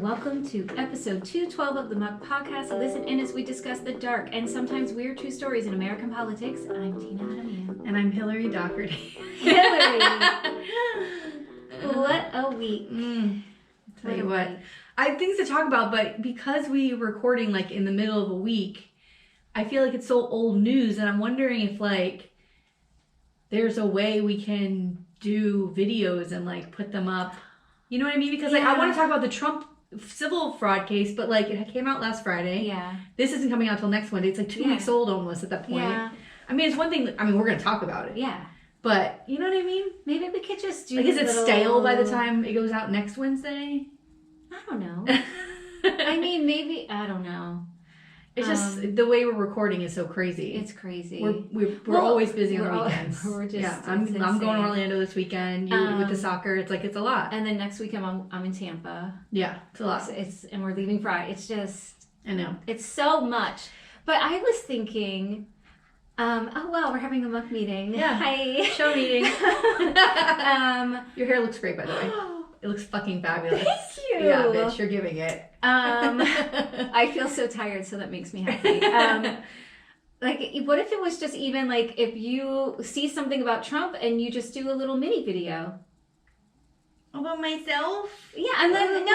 welcome to episode 212 of the Muck Podcast. Listen in as we discuss the dark and sometimes weird true stories in American politics. I'm Tina Adamian. And I'm Hillary Doherty. Hillary! What a week. Tell you what. I have things to talk about, but because we're recording like in the middle of a week, I feel like it's so old news, and I'm wondering if like there's a way we can do videos and like put them up. You know what I mean? Because like I want to talk about the Trump civil fraud case, but like it came out last Friday. Yeah. This isn't coming out till next Monday. It's like 2 weeks old almost at that point. Yeah. I mean, it's one thing. I mean, we're gonna talk about it. Yeah. But you know what I mean? Maybe we could just do like, is it stale by the time it goes out next Wednesday? I don't know. I mean, maybe, I don't know. It's just the way we're recording is so crazy. It's crazy. We're always busy on the weekends. We're just I'm going to Orlando this weekend. You with the soccer. It's like it's a lot. And then next week I'm in Tampa. Yeah, it's a lot. And we're leaving Friday. It's just I know it's so much. But I was thinking, oh well, we're having a muck meeting. Yeah, hi, show meeting. Your hair looks great, by the way. It looks fucking fabulous. Thank you. Yeah, bitch, you're giving it. I feel so tired, so that makes me happy. Like, what if it was just even like if you see something about Trump and you just do a little mini video about myself? Yeah, and then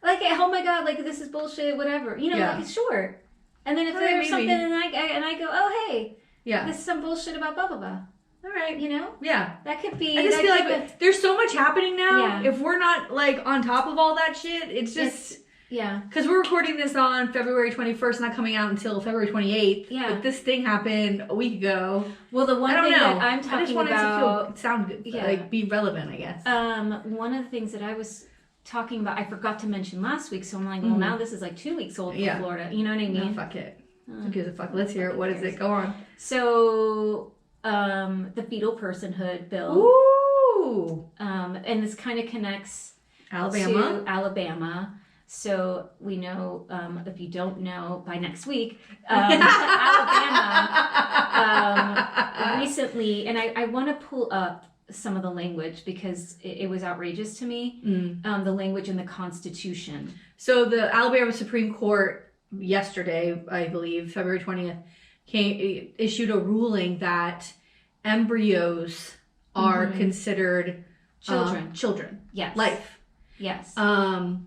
like, oh my god, like this is bullshit, whatever. You know, like it's short. And then if there's something and I go, oh hey, this is some bullshit about blah blah blah. All right, you know? Yeah. That could be... I just feel like there's so much happening now. Yeah. If we're not, like, on top of all that shit, it's just... Yeah. Because we're recording this on February 21st, not coming out until February 28th. Yeah. But this thing happened a week ago. Well, the one thing that I'm talking about... I just wanted to sound good, like, be relevant, I guess. One of the things that I was talking about, I forgot to mention last week, so I'm like, well, now this is like 2 weeks old in Florida. You know what I mean? No, fuck it. Who gives a fuck? Let's hear it. What is it? Go on. So... the fetal personhood bill. Ooh. And this kind of connects Alabama. To Alabama. So we know, if you don't know, by next week, Alabama recently, and I want to pull up some of the language because it was outrageous to me, the language in the Constitution. So the Alabama Supreme Court yesterday, I believe, February 20th, issued a ruling that embryos are considered children. Yes. Life. Yes.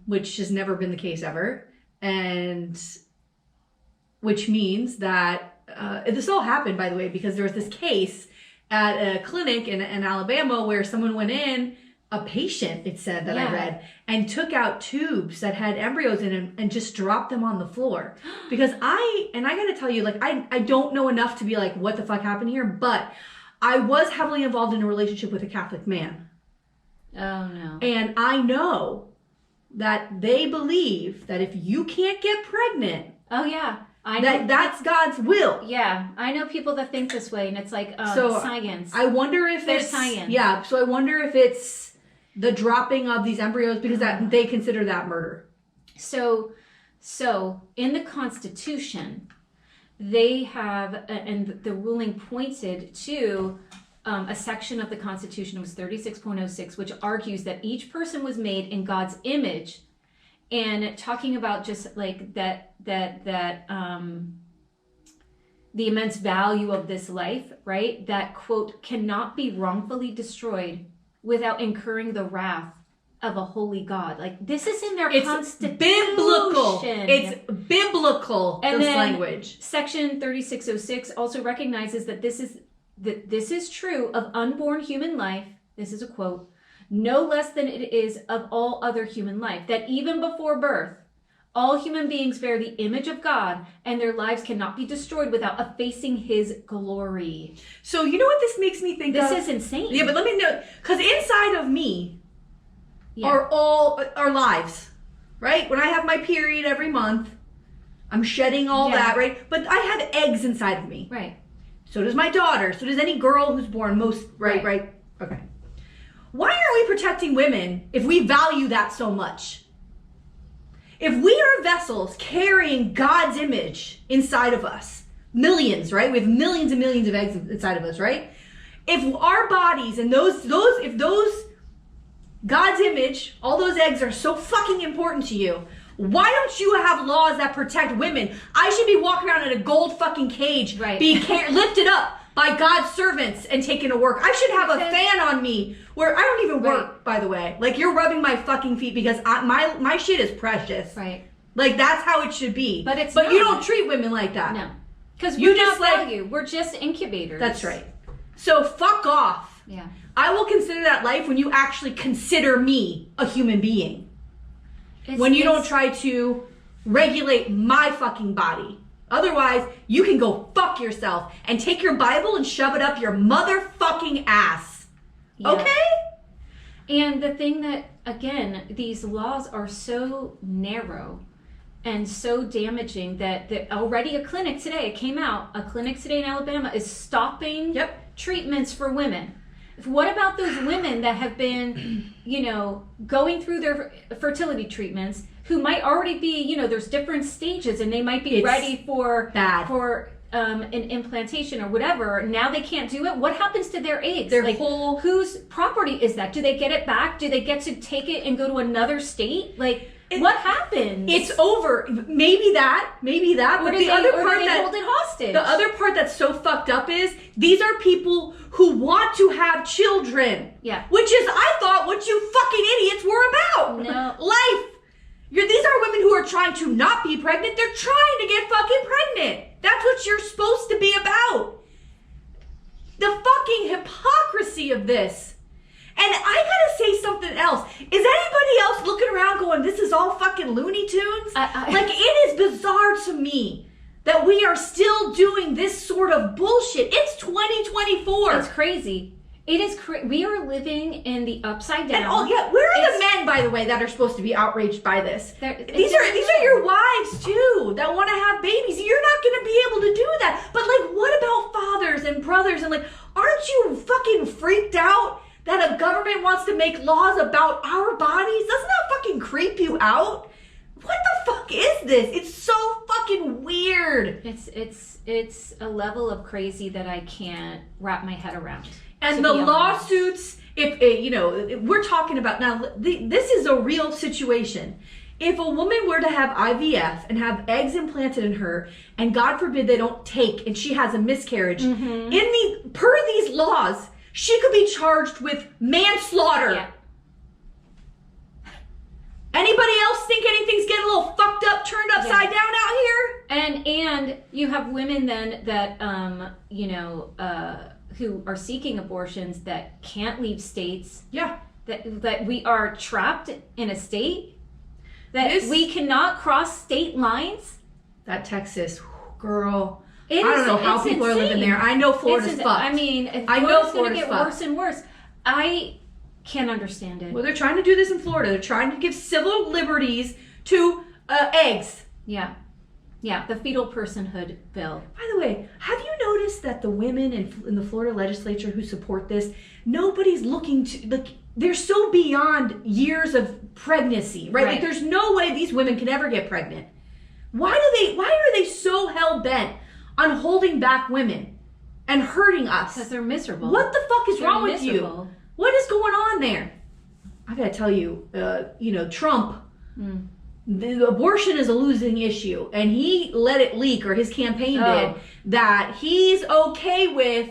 Which has never been the case ever. And which means that this all happened, by the way, because there was this case at a clinic in Alabama where someone went in, a patient, it said that I read, and took out tubes that had embryos in them and just dropped them on the floor. Because I gotta tell you, like, I don't know enough to be like, what the fuck happened here? But I was heavily involved in a relationship with a Catholic man. Oh, no. And I know that they believe that if you can't get pregnant... Oh, yeah. I know that's God's will. Yeah, I know people that think this way, and it's like science. I wonder if there's science. Yeah, so I wonder if it's the dropping of these embryos because that they consider that murder. So in the Constitution, they have, and the ruling pointed to a section of the Constitution, it was 36.06, which argues that each person was made in God's image, and talking about just like that the immense value of this life, right? That, quote, cannot be wrongfully destroyed without incurring the wrath of a holy God. Like, this is in their Constitution. Biblical. It's biblical, and this then language. Section 3606 also recognizes that this is true of unborn human life. This is a quote. No less than it is of all other human life. That even before birth, all human beings bear the image of God, and their lives cannot be destroyed without effacing His glory. So you know what this makes me think of? This is insane. Yeah, but let me know, because inside of me are all our lives, right? When I have my period every month, I'm shedding all that, right? But I have eggs inside of me. Right. So does my daughter. So does any girl who's born. Right? Okay. Why aren't we protecting women if we value that so much? If we are vessels carrying God's image inside of us, millions, right? We have millions and millions of eggs inside of us, right? If our bodies and if those God's image, all those eggs are so fucking important to you, Why don't you have laws that protect women? I should be walking around in a gold fucking cage, Right. being lifted up by God's servants and taken to work. I should have a fan on me where I don't even work, by the way. Like, you're rubbing my fucking feet because my shit is precious. Right. Like, that's how it should be. But it's But you not. don't treat women like that. No. Because You we're just, not like- value. We're just incubators. That's right. So fuck off. Yeah. I will consider that life when you actually consider me a human being. When you don't try to regulate my fucking body. Otherwise, you can go fuck yourself and take your Bible and shove it up your motherfucking ass. Yeah. Okay? And the thing that, again, these laws are so narrow and so damaging that already a clinic today, it came out, a clinic today in Alabama is stopping treatments for women. What about those women that have been, going through their fertility treatments who might already be, there's different stages and they might be ready for an implantation or whatever. Now they can't do it. What happens to their eggs? Whose property is that? Do they get it back? Do they get to take it and go to another state? What happens? It's over. Maybe that. Or But do the they other hold it hostage? The other part that's so fucked up is these are people who want to have children. Yeah. Which is, I thought, what you fucking idiots were about. No. Life. These are women who are trying to not be pregnant. They're trying to get fucking pregnant. That's what you're supposed to be about. The fucking hypocrisy of this. And I gotta say something else. Is anybody else looking around going, this is all fucking Looney Tunes? It is bizarre to me that we are still doing this sort of bullshit. It's 2024. It's crazy. It is we are living in the upside down. And where are the men, by the way, that are supposed to be outraged by this? These are your wives too that want to have babies. You're not going to be able to do that. But what about fathers and brothers and aren't you fucking freaked out that a government wants to make laws about our bodies? Doesn't that fucking creep you out? What the fuck is this? It's so fucking weird. It's a level of crazy that I can't wrap my head around. And the lawsuits, if we're talking about now, this is a real situation. If a woman were to have IVF and have eggs implanted in her, and God forbid they don't take, and she has a miscarriage, per these laws, she could be charged with manslaughter. Yeah. Anybody else think anything's getting a little fucked up, turned upside down out here? And you have women then that who are seeking abortions that can't leave states. Yeah. That we are trapped in a state that we cannot cross state lines. That Texas girl. I don't know how people are living there. I know Florida's fucked. I mean, I know Florida's going to get fucked. worse and worse. I can't understand it. Well, they're trying to do this in Florida. They're trying to give civil liberties to eggs. Yeah. Yeah, the fetal personhood bill. By the way, have you noticed that the women in the Florida legislature who support this, nobody's looking to, they're so beyond years of pregnancy, right? There's no way these women can ever get pregnant. Why are they so hell-bent on holding back women and hurting us? Because they're miserable. What the fuck is wrong with you? What is going on there? I gotta tell you, Trump, the abortion is a losing issue, and he let it leak, or his campaign did, that he's okay with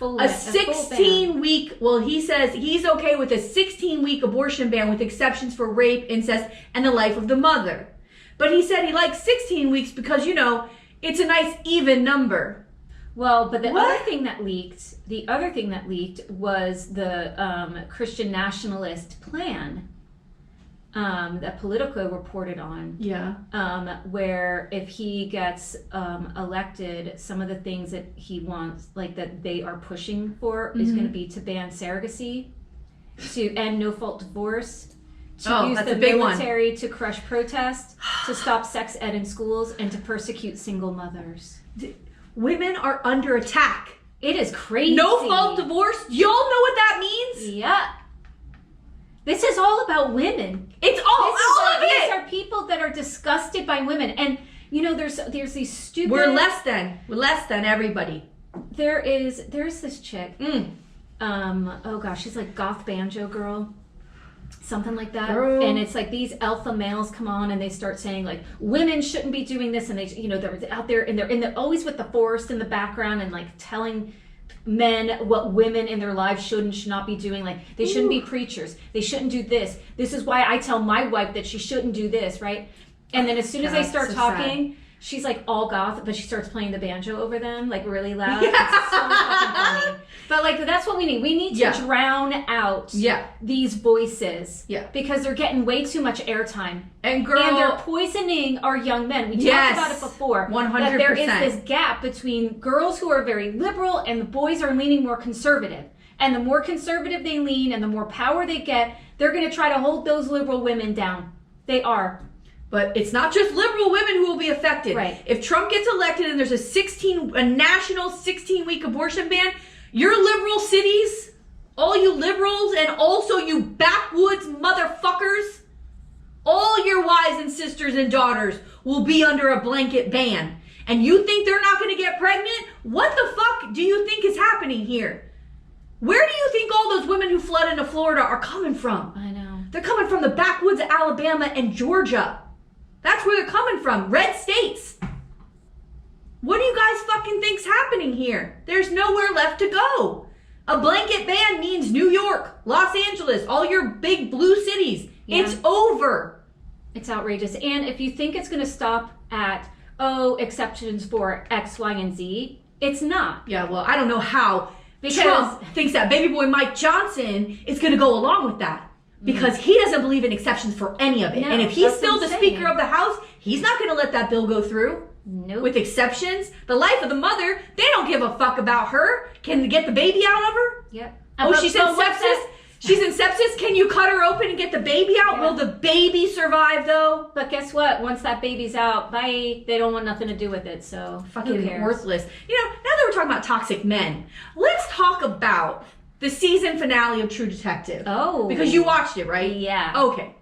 a 16-week, he says he's okay with a 16-week abortion ban with exceptions for rape, incest, and the life of the mother. But he said he likes 16 weeks because, it's a nice even number. Well, but the other thing that leaked was the Christian nationalist plan that Politico reported on. Yeah. Where if he gets elected, some of the things that he wants, that they are pushing for, is going to be to ban surrogacy, to end no-fault divorce, to use the military to crush protests, to stop sex ed in schools, and to persecute single mothers. Women are under attack. It is crazy. No-fault divorce? Y'all know what that means? Yeah. This is all about women. It's all of it. These are people that are disgusted by women. And, there's these stupid... We're less than everybody. There's this chick. Oh gosh, she's like goth banjo girl. Something like that. Girl. And it's like these alpha males come on and they start saying like women shouldn't be doing this, and they, you know, they're out there and they're always with the forest in the background and like telling men what women in their lives should and should not be doing. Like they shouldn't be preachers. They shouldn't do this. This is why I tell my wife that she shouldn't do this, right? And then as soon as they start so talking, she's like all goth, but she starts playing the banjo over them like really loud. It's so fucking funny. But like that's what we need. We need to drown out these voices. Yeah. Because they're getting way too much airtime. And they're poisoning our young men. We talked about it before. 100%. That there is this gap between girls who are very liberal and the boys are leaning more conservative. And the more conservative they lean and the more power they get, they're going to try to hold those liberal women down. They are. But it's not just liberal women who will be affected. Right. If Trump gets elected and there's a national 16-week abortion ban, your liberal cities, all you liberals, and also you backwoods motherfuckers, all your wives and sisters and daughters will be under a blanket ban. And you think they're not going to get pregnant? What the fuck do you think is happening here? Where do you think all those women who fled into Florida are coming from? I know. They're coming from the backwoods of Alabama and Georgia. That's where they're coming from. Red states. What do you guys fucking think's happening here? There's nowhere left to go. A blanket ban means New York, Los Angeles, all your big blue cities. Yeah. It's over. It's outrageous. And if you think it's going to stop at, exceptions for X, Y, and Z, it's not. Yeah, well, I don't know how Trump thinks that baby boy Mike Johnson is going to go along with that. Because he doesn't believe in exceptions for any of it. No, and if he's still the Speaker of the House, he's not going to let that bill go through. Nope. With exceptions. The life of the mother, they don't give a fuck about her. Can they get the baby out of her? Yep. She's in sepsis? She's in sepsis? Can you cut her open and get the baby out? Yeah. Will the baby survive, though? But guess what? Once that baby's out, bye. They don't want nothing to do with it, so fucking worthless. You know, now that we're talking about toxic men, let's talk about the season finale of True Detective. Oh. Because you watched it, right? Yeah. Okay.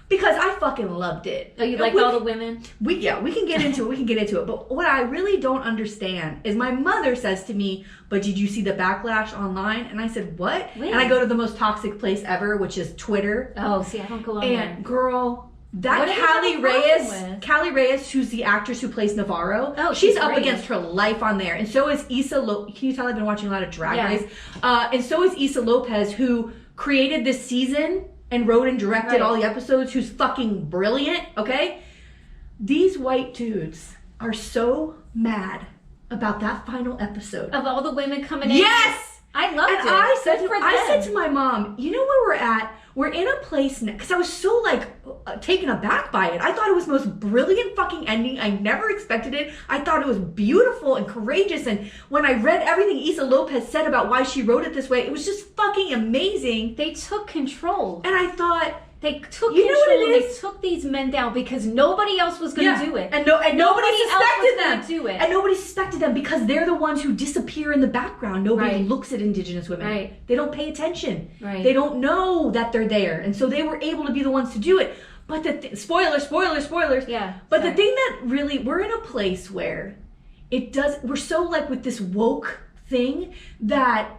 Because I fucking loved it. Oh, you liked all the women? We can get into it. But what I really don't understand is my mother says to me, but did you see the backlash online? And I said, what? Wait. And I go to the most toxic place ever, which is Twitter. Oh, see, I don't go on there. And girl, that Callie Reyes, who's the actress who plays Navarro, she's up against her life on there. And so is Issa Can you tell I've been watching a lot of Drag Race? And so is Issa Lopez, who created this season and wrote and directed all the episodes, who's fucking brilliant, okay? These white dudes are so mad about that final episode. Of all the women coming in? Yes! I loved it. I said to my mom, you know where we're at? We're in a place now, because I was so taken aback by it. I thought it was the most brilliant fucking ending. I never expected it. I thought it was beautiful and courageous. And when I read everything Issa Lopez said about why she wrote it this way, it was just fucking amazing. They took control. And I thought, they took control. They took these men down because nobody else was going to do it. And nobody suspected them. Do it. And nobody suspected them because they're the ones who disappear in the background. Nobody looks at Indigenous women. Right. They don't pay attention. Right. They don't know that they're there. And so they were able to be the ones to do it. But spoilers. Yeah. But the thing that really, we're in a place where we're so with this woke thing that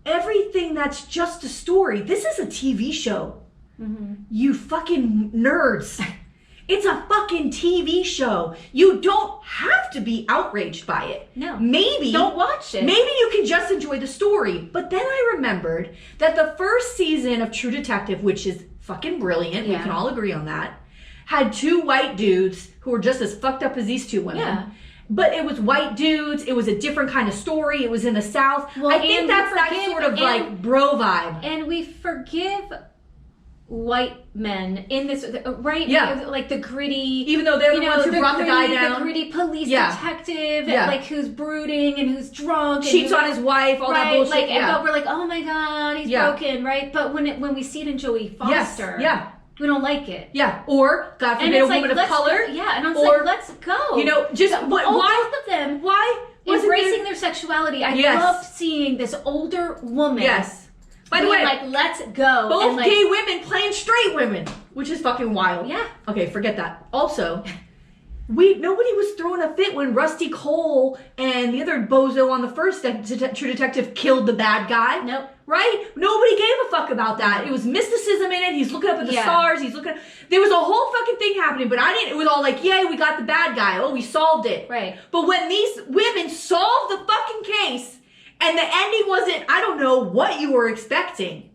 everything that's just a story, this is a TV show. Mm-hmm. You fucking nerds. It's a fucking TV show. You don't have to be outraged by it. No. Maybe. Don't watch it. Maybe you can just enjoy the story. But then I remembered that the first season of True Detective, which is fucking brilliant, we can all agree on that, had two white dudes who were just as fucked up as these two women. Yeah. But it was white dudes. It was a different kind of story. It was in the South. Well, I think that's that sort of bro vibe. And we forgive white men in this, right? Yeah. Like the gritty, even though they're the ones who brought the guy down. The gritty police detective, who's brooding and who's drunk, cheats on his wife, all that bullshit. But we're like, oh my god, he's broken, right? But when we see it in Joey Foster, we don't like it. Yeah. Or God forbid a woman of color. Yeah. And I'm let's go. Why both of them? Why embracing their sexuality? I loved seeing this older woman. Yes. By the way, let's go. Both gay women playing straight women, which is fucking wild. Yeah. Okay, forget that. Also, Nobody was throwing a fit when Rusty Cole and the other bozo on the first True Detective killed the bad guy. Nope. Right? Nobody gave a fuck about that. It was mysticism in it. He's looking up at the stars. There was a whole fucking thing happening, but it was all like, yay, we got the bad guy. Oh, we solved it. Right. But when these women solved the fucking case and the ending wasn't, I don't know what you were expecting,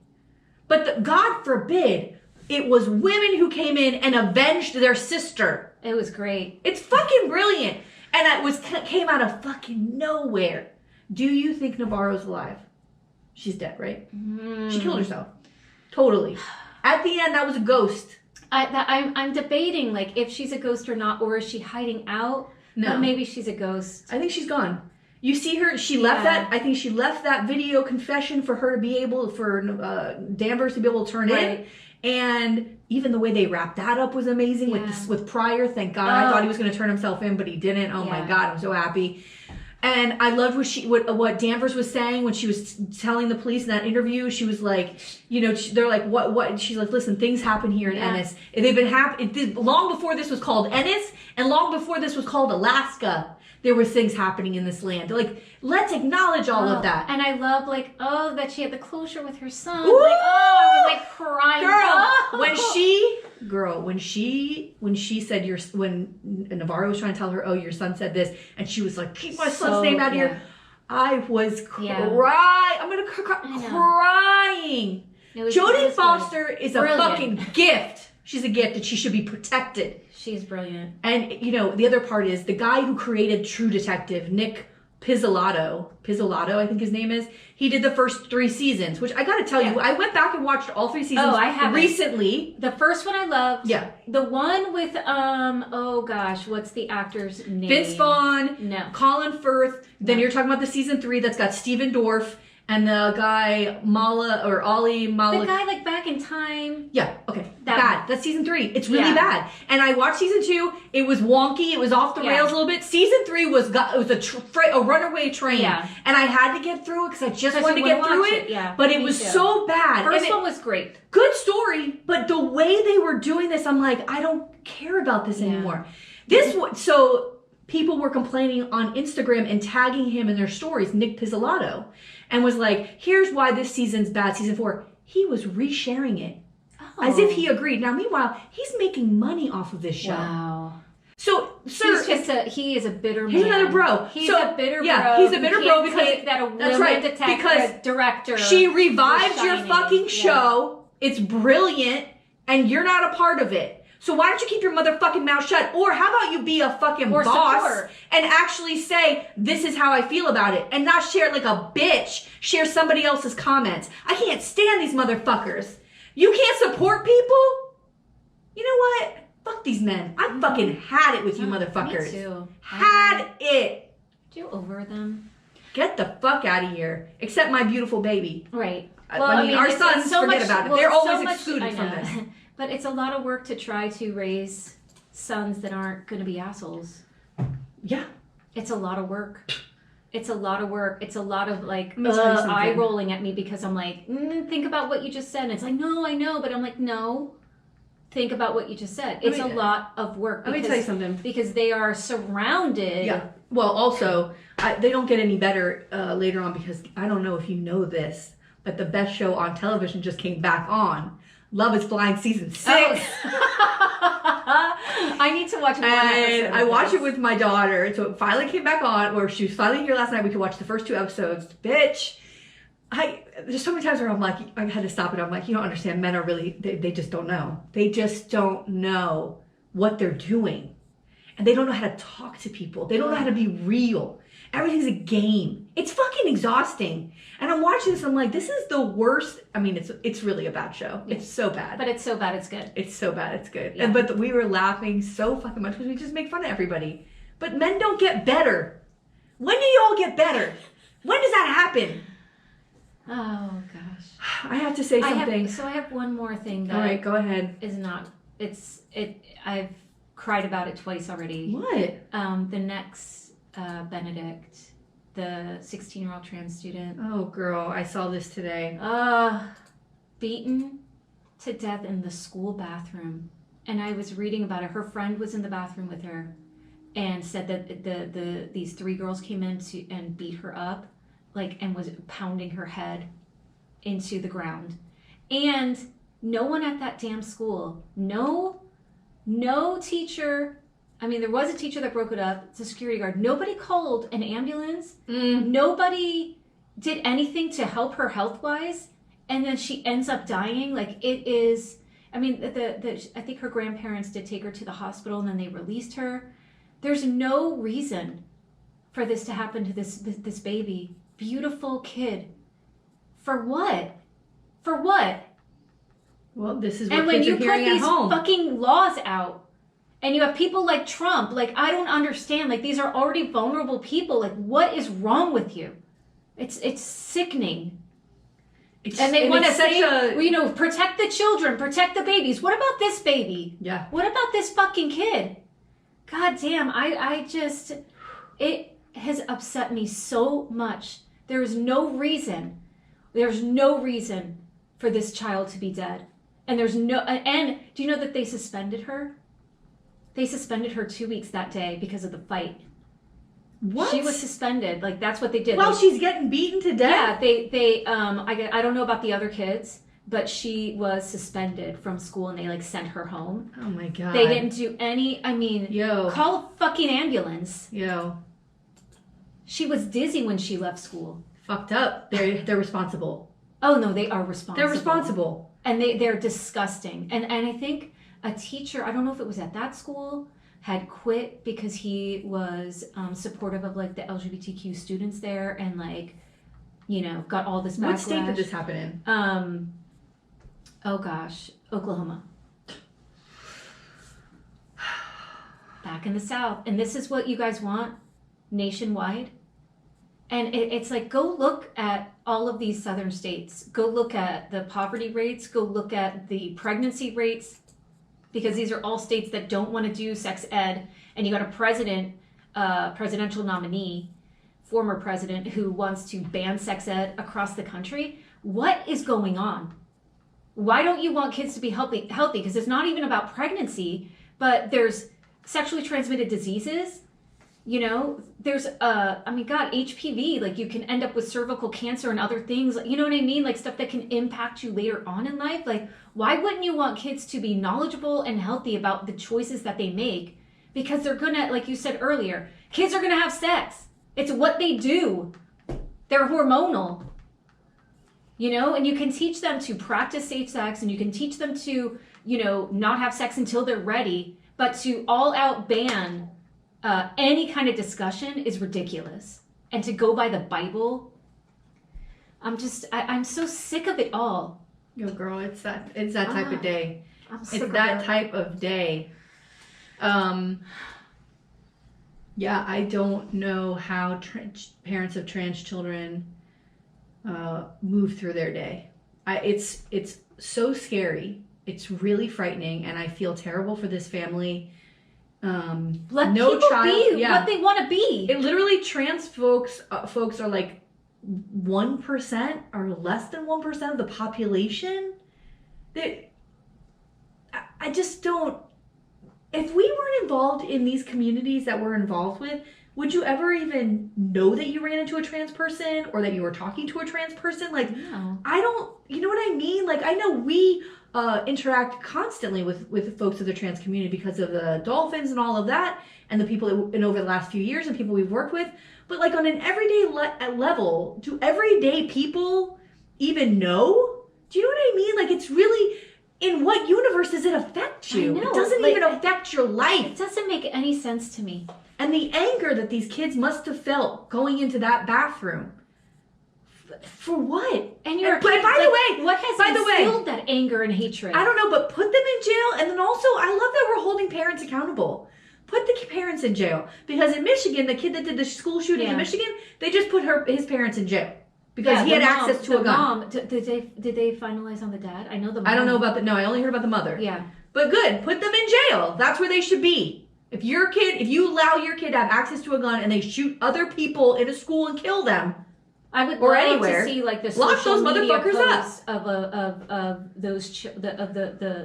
but God forbid, it was women who came in and avenged their sister. It was great. It's fucking brilliant. And it came out of fucking nowhere. Do you think Navarro's alive? She's dead, right? She killed herself. Totally. At the end, that was a ghost. I'm debating, like, if she's a ghost or not, or is she hiding out? No. But maybe she's a ghost. I think she's gone. You see her, she left that, I think she left that video confession for her to be able, for Danvers to be able to turn in. And even the way they wrapped that up was amazing with Pryor. Thank God. I thought he was going to turn himself in, but he didn't. Oh my God, I'm so happy. And I loved what Danvers was saying when she was telling the police in that interview. She was like, you know, they're like, what? She's like, listen, things happen here in Ennis. They've been happening long before this was called Ennis, and long before this was called Alaska. There were things happening in this land. They're like, let's acknowledge all of that. And I love, like, that she had the closure with her son. Ooh! Like, I was like crying. When she said when Navarro was trying to tell her, your son said this, and she was like, keep my son's name out of here. I was crying. I'm gonna crying. Jodie Foster is a fucking gift. She's a gift, and she should be protected. She's brilliant. And, you know, the other part is the guy who created True Detective, Nick Pizzolatto, I think his name is, he did the first 3 seasons, which I gotta tell you, I went back and watched all 3 seasons recently. The first one I loved. Yeah. The one with, what's the actor's name? Vince Vaughn. No. Colin Firth. Then you're talking about the season 3 that's got Steven Dorff. And the guy, Ollie Mala. The guy, like, back in time. Yeah, okay. Bad. That's season 3. It's really bad. And I watched season 2. It was wonky. It was off the rails a little bit. Season 3 was a runaway train. Yeah. And I had to get through it because I just wanted to get through it. Yeah, but it was so bad. First one was great. Good story. But the way they were doing this, I'm like, I don't care about this anymore. So people were complaining on Instagram and tagging him in their stories, Nick Pizzolatto, and was like, here's why this season's bad, season 4. He was resharing it. As if he agreed. Now, meanwhile, he's making money off of this show. Wow. So, sir, he is a bitter man. He's another bro. He's a bitter bro. Yeah, he's a bitter bro because that a woman director. She revived your fucking show. It's brilliant, and you're not a part of it. So why don't you keep your motherfucking mouth shut? Or how about you be a fucking boss and actually say, this is how I feel about it, and not share it like a bitch, share somebody else's comments. I can't stand these motherfuckers. You can't support people? You know what? Fuck these men. I fucking had it with you motherfuckers. Me too. Had it. Do you over them? Get the fuck out of here. Except my beautiful baby. Right. Well, I mean our sons, forget about it. They're always excluded from this. But it's a lot of work to try to raise sons that aren't going to be assholes. Yeah. It's a lot of work. It's a lot of work. It's a lot of, like, eye rolling at me because I'm like, think about what you just said. And it's like, no, I know. But I'm like, no. Think about what you just said. It's a lot of work. Let me tell you something. Because they are surrounded. Yeah. Well, also, they don't get any better later on because I don't know if you know this, but the best show on television just came back on. Love is Blind season 6. I need to watch one episode. And I watched it with my daughter. So it finally came back on, or she was finally here last night. We could watch the first 2 episodes. Bitch. There's so many times where I'm like, I had to stop it. I'm like, you don't understand. Men are really, they just don't know. They just don't know what they're doing. And they don't know how to talk to people. They don't know how to be real. Everything's a game. It's fucking exhausting. And I'm watching this, I'm like, this is the worst. I mean, it's really a bad show. It's so bad. But it's so bad, it's good. It's so bad, it's good. Yeah. But we were laughing so fucking much because we just make fun of everybody. But men don't get better. When do y'all get better? When does that happen? Oh, gosh. I have to say something. I have one more thing that... All right, go ahead. I've cried about it twice already. What? The Nex Benedict, the 16-year-old trans student. Oh, girl, I saw this today. Beaten to death in the school bathroom. And I was reading about it. Her friend was in the bathroom with her. and said that these 3 girls came in and beat her up, like, and was pounding her head into the ground. And no one at that damn school, no teacher, I mean, there was a teacher that broke it up, it's a security guard, nobody called an ambulance, nobody did anything to help her health-wise, and then she ends up dying. Like, it is, I mean, I think her grandparents did take her to the hospital, and then they released her. There's no reason for this to happen to this baby. Beautiful kid. For what? For what? Well, this is what and when kids you are put hearing at these home. fucking laws out, and you have people like Trump, like, I don't understand. Like, these are already vulnerable people. Like, what is wrong with you? It's sickening. And they want to say, well, you know, protect the children, protect the babies. What about this baby? Yeah. What about this fucking kid? God damn, I just, it has upset me so much. There's no reason for this child to be dead. And and do you know that they suspended her? They suspended her 2 weeks that day because of the fight. What? She was suspended. Like, that's what they did. While Like, she's getting beaten to death? Yeah, I don't know about the other kids, but she was suspended from school and they, like, sent her home. Oh my God. They didn't do any, I mean, Yo. call a fucking ambulance. Yo. She was dizzy when she left school. Fucked up. They're responsible. Oh no, they are responsible. They're responsible. And they're disgusting. And I think a teacher, I don't know if it was at that school, had quit because he was supportive of, like, the LGBTQ students there and, like, you know, got all this backlash. What state did this happen in? Oh gosh, Oklahoma. Back in the South. And this is what you guys want nationwide. And it's like, go look at all of these southern states. Go look at the poverty rates. Go look at the pregnancy rates. Because these are all states that don't want to do sex ed. And you got a presidential nominee, former president, who wants to ban sex ed across the country. What is going on? Why don't you want kids to be healthy? Because it's not even about pregnancy, but there's sexually transmitted diseases. You know, there's, I mean, God, HPV, like, you can end up with cervical cancer and other things, you know what I mean? Like, stuff that can impact you later on in life. Like, why wouldn't you want kids to be knowledgeable and healthy about the choices that they make? Because they're gonna, like you said earlier, kids are gonna have sex. It's what they do. They're hormonal. You know, and you can teach them to practice safe sex, and you can teach them to, you know, not have sex until they're ready, but to all out ban any kind of discussion is ridiculous. And to go by the Bible, I'm so sick of it all. Yo, girl, it's that type of day. I'm sick It's that type of day. Yeah, I don't know how parents of trans children move through their day. It's so scary. It's really frightening, and I feel terrible for this family. Let no people child, be yeah. what they want to be. It literally, trans folks are like 1% or less than 1% of the population. I just don't. If we weren't involved in these communities that we're involved with, would you ever even know that you ran into a trans person or that you were talking to a trans person? Like, No. I don't, you know what I mean? Like, I know we interact constantly with folks of the trans community because of the Dolphins and all of that, and the people and over the last few years and people we've worked with. But, like, on an everyday level, do everyday people even know? Do you know what I mean? Like, it's really, in what universe does it affect you? I know. It doesn't Like, even affect your life. It doesn't make any sense to me. And the anger that these kids must have felt going into that bathroom. For what? And you're By the way, what has by the way, instilled that anger and hatred? I don't know, but put them in jail. And then also, I love that we're holding parents accountable. Put the parents in jail. Because in Michigan, the kid that did the school shooting in Michigan, they just put his parents in jail. Because he had access to a gun. Mom, did they finalize on the dad? I know the mom. I don't know about I only heard about the mother. Yeah. But good, put them in jail. That's where they should be. If you allow your kid to have access to a gun and they shoot other people in a school and kill them, I would or love anywhere, to see, like, the lock social those media motherfuckers posts up. of those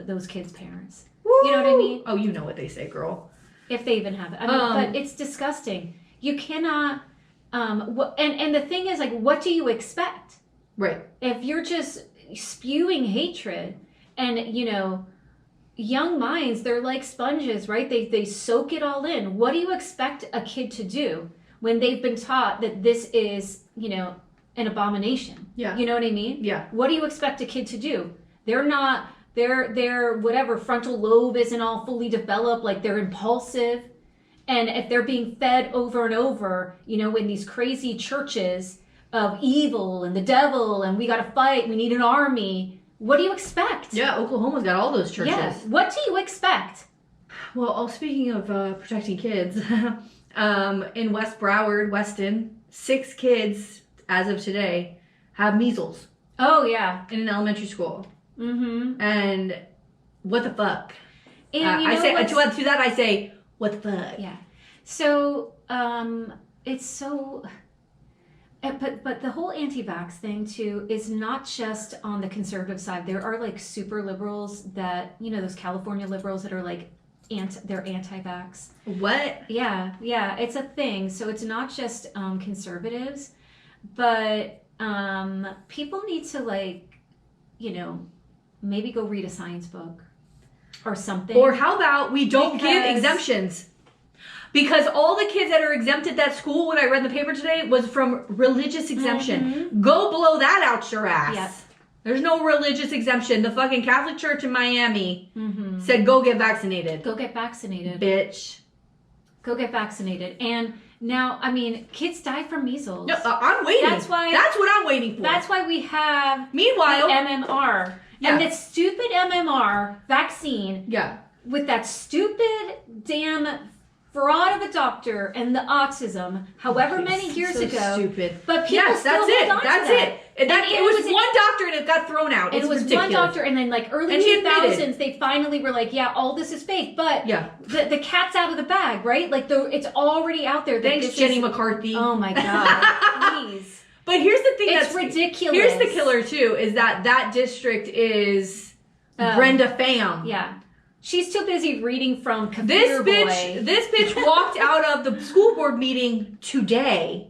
those kids' parents. Woo! You know what I mean? Oh, you know what they say, girl. If they even have it. I mean, but it's disgusting. You cannot, and the thing is, like, what do you expect? Right. If you're just spewing hatred and, you know, young minds, they're like sponges, right? They soak it all in. What do you expect a kid to do when they've been taught that this is, you know, an abomination? Yeah. You know what I mean? Yeah. What do you expect a kid to do? They're not, their whatever frontal lobe isn't all fully developed, like they're impulsive. And if they're being fed over and over, you know, in these crazy churches of evil and the devil and we got to fight, we need an army. What do you expect? Yeah, Oklahoma's got all those churches. Yeah. What do you expect? Well, speaking of protecting kids, in West Broward, Weston, 6 kids, as of today, have measles. Oh, yeah. In an elementary school. Mm-hmm. And what the fuck? And you know I say to that I say, what the fuck? Yeah. So, it's so... But the whole anti-vax thing, too, is not just on the conservative side. There are, like, super liberals that, you know, those California liberals that are, like, they're anti-vax. What? Yeah, it's a thing. So it's not just conservatives, but people need to, like, you know, maybe go read a science book or something. Or how about we don't give exemptions? Because all the kids that are exempted at that school, when I read in the paper today, was from religious exemption. Mm-hmm. Go blow that out your ass. Yep. There's no religious exemption. The fucking Catholic Church in Miami Mm-hmm. said, go get vaccinated. Go get vaccinated. Bitch. Go get vaccinated. And now, I mean, kids die from measles. No, I'm waiting. That's what I'm waiting for. That's why we have Meanwhile, the MMR. Yeah. And this stupid MMR vaccine yeah. with that stupid damn fraud of a doctor and the autism, however many years so ago. Stupid. But people still hold on to that. It was one doctor and it got thrown out. It was ridiculous. one doctor, and then like early 2000s, they finally were like, yeah, all this is fake. But the cat's out of the bag, right? Like it's already out there. Thanks, Jenny McCarthy. Oh my God, please. But here's the thing that's ridiculous. Here's the killer too, is that district is Brenda Pham. Yeah. She's too busy reading from Computer Boy. This bitch walked out of the school board meeting today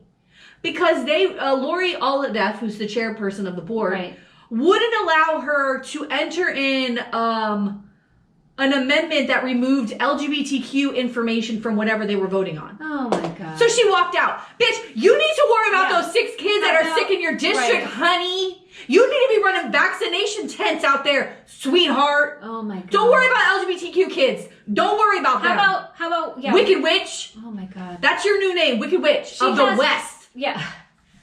because Lori Oliveff, who's the chairperson of the board, wouldn't allow her to enter in an amendment that removed LGBTQ information from whatever they were voting on. Oh my God. So she walked out. Bitch, you need to worry about those 6 kids that are sick in your district, honey. You need to be running vaccination tents out there, sweetheart. Oh my God. Don't worry about LGBTQ kids. Don't worry about them. How about Wicked Witch? Oh my God. That's your new name, Wicked Witch of the West. Yeah.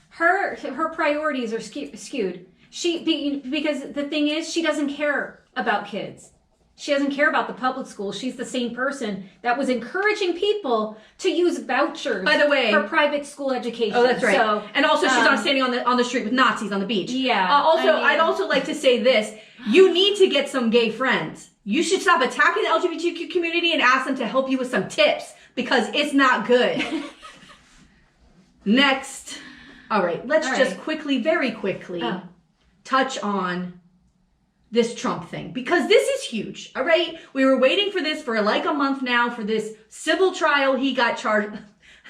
Her priorities are skewed. Because the thing is, she doesn't care about kids. She doesn't care about the public school. She's the same person that was encouraging people to use vouchers, by the way, for private school education. Oh, that's right. So, and also, she's not standing on the street with Nazis on the beach. Yeah. I'd also like to say this: you need to get some gay friends. You should stop attacking the LGBTQ community and ask them to help you with some tips because it's not good. Next, all right. Let's just very quickly, touch on this Trump thing, because this is huge, all right? We were waiting for this for like a month now, for this civil trial. He got charged.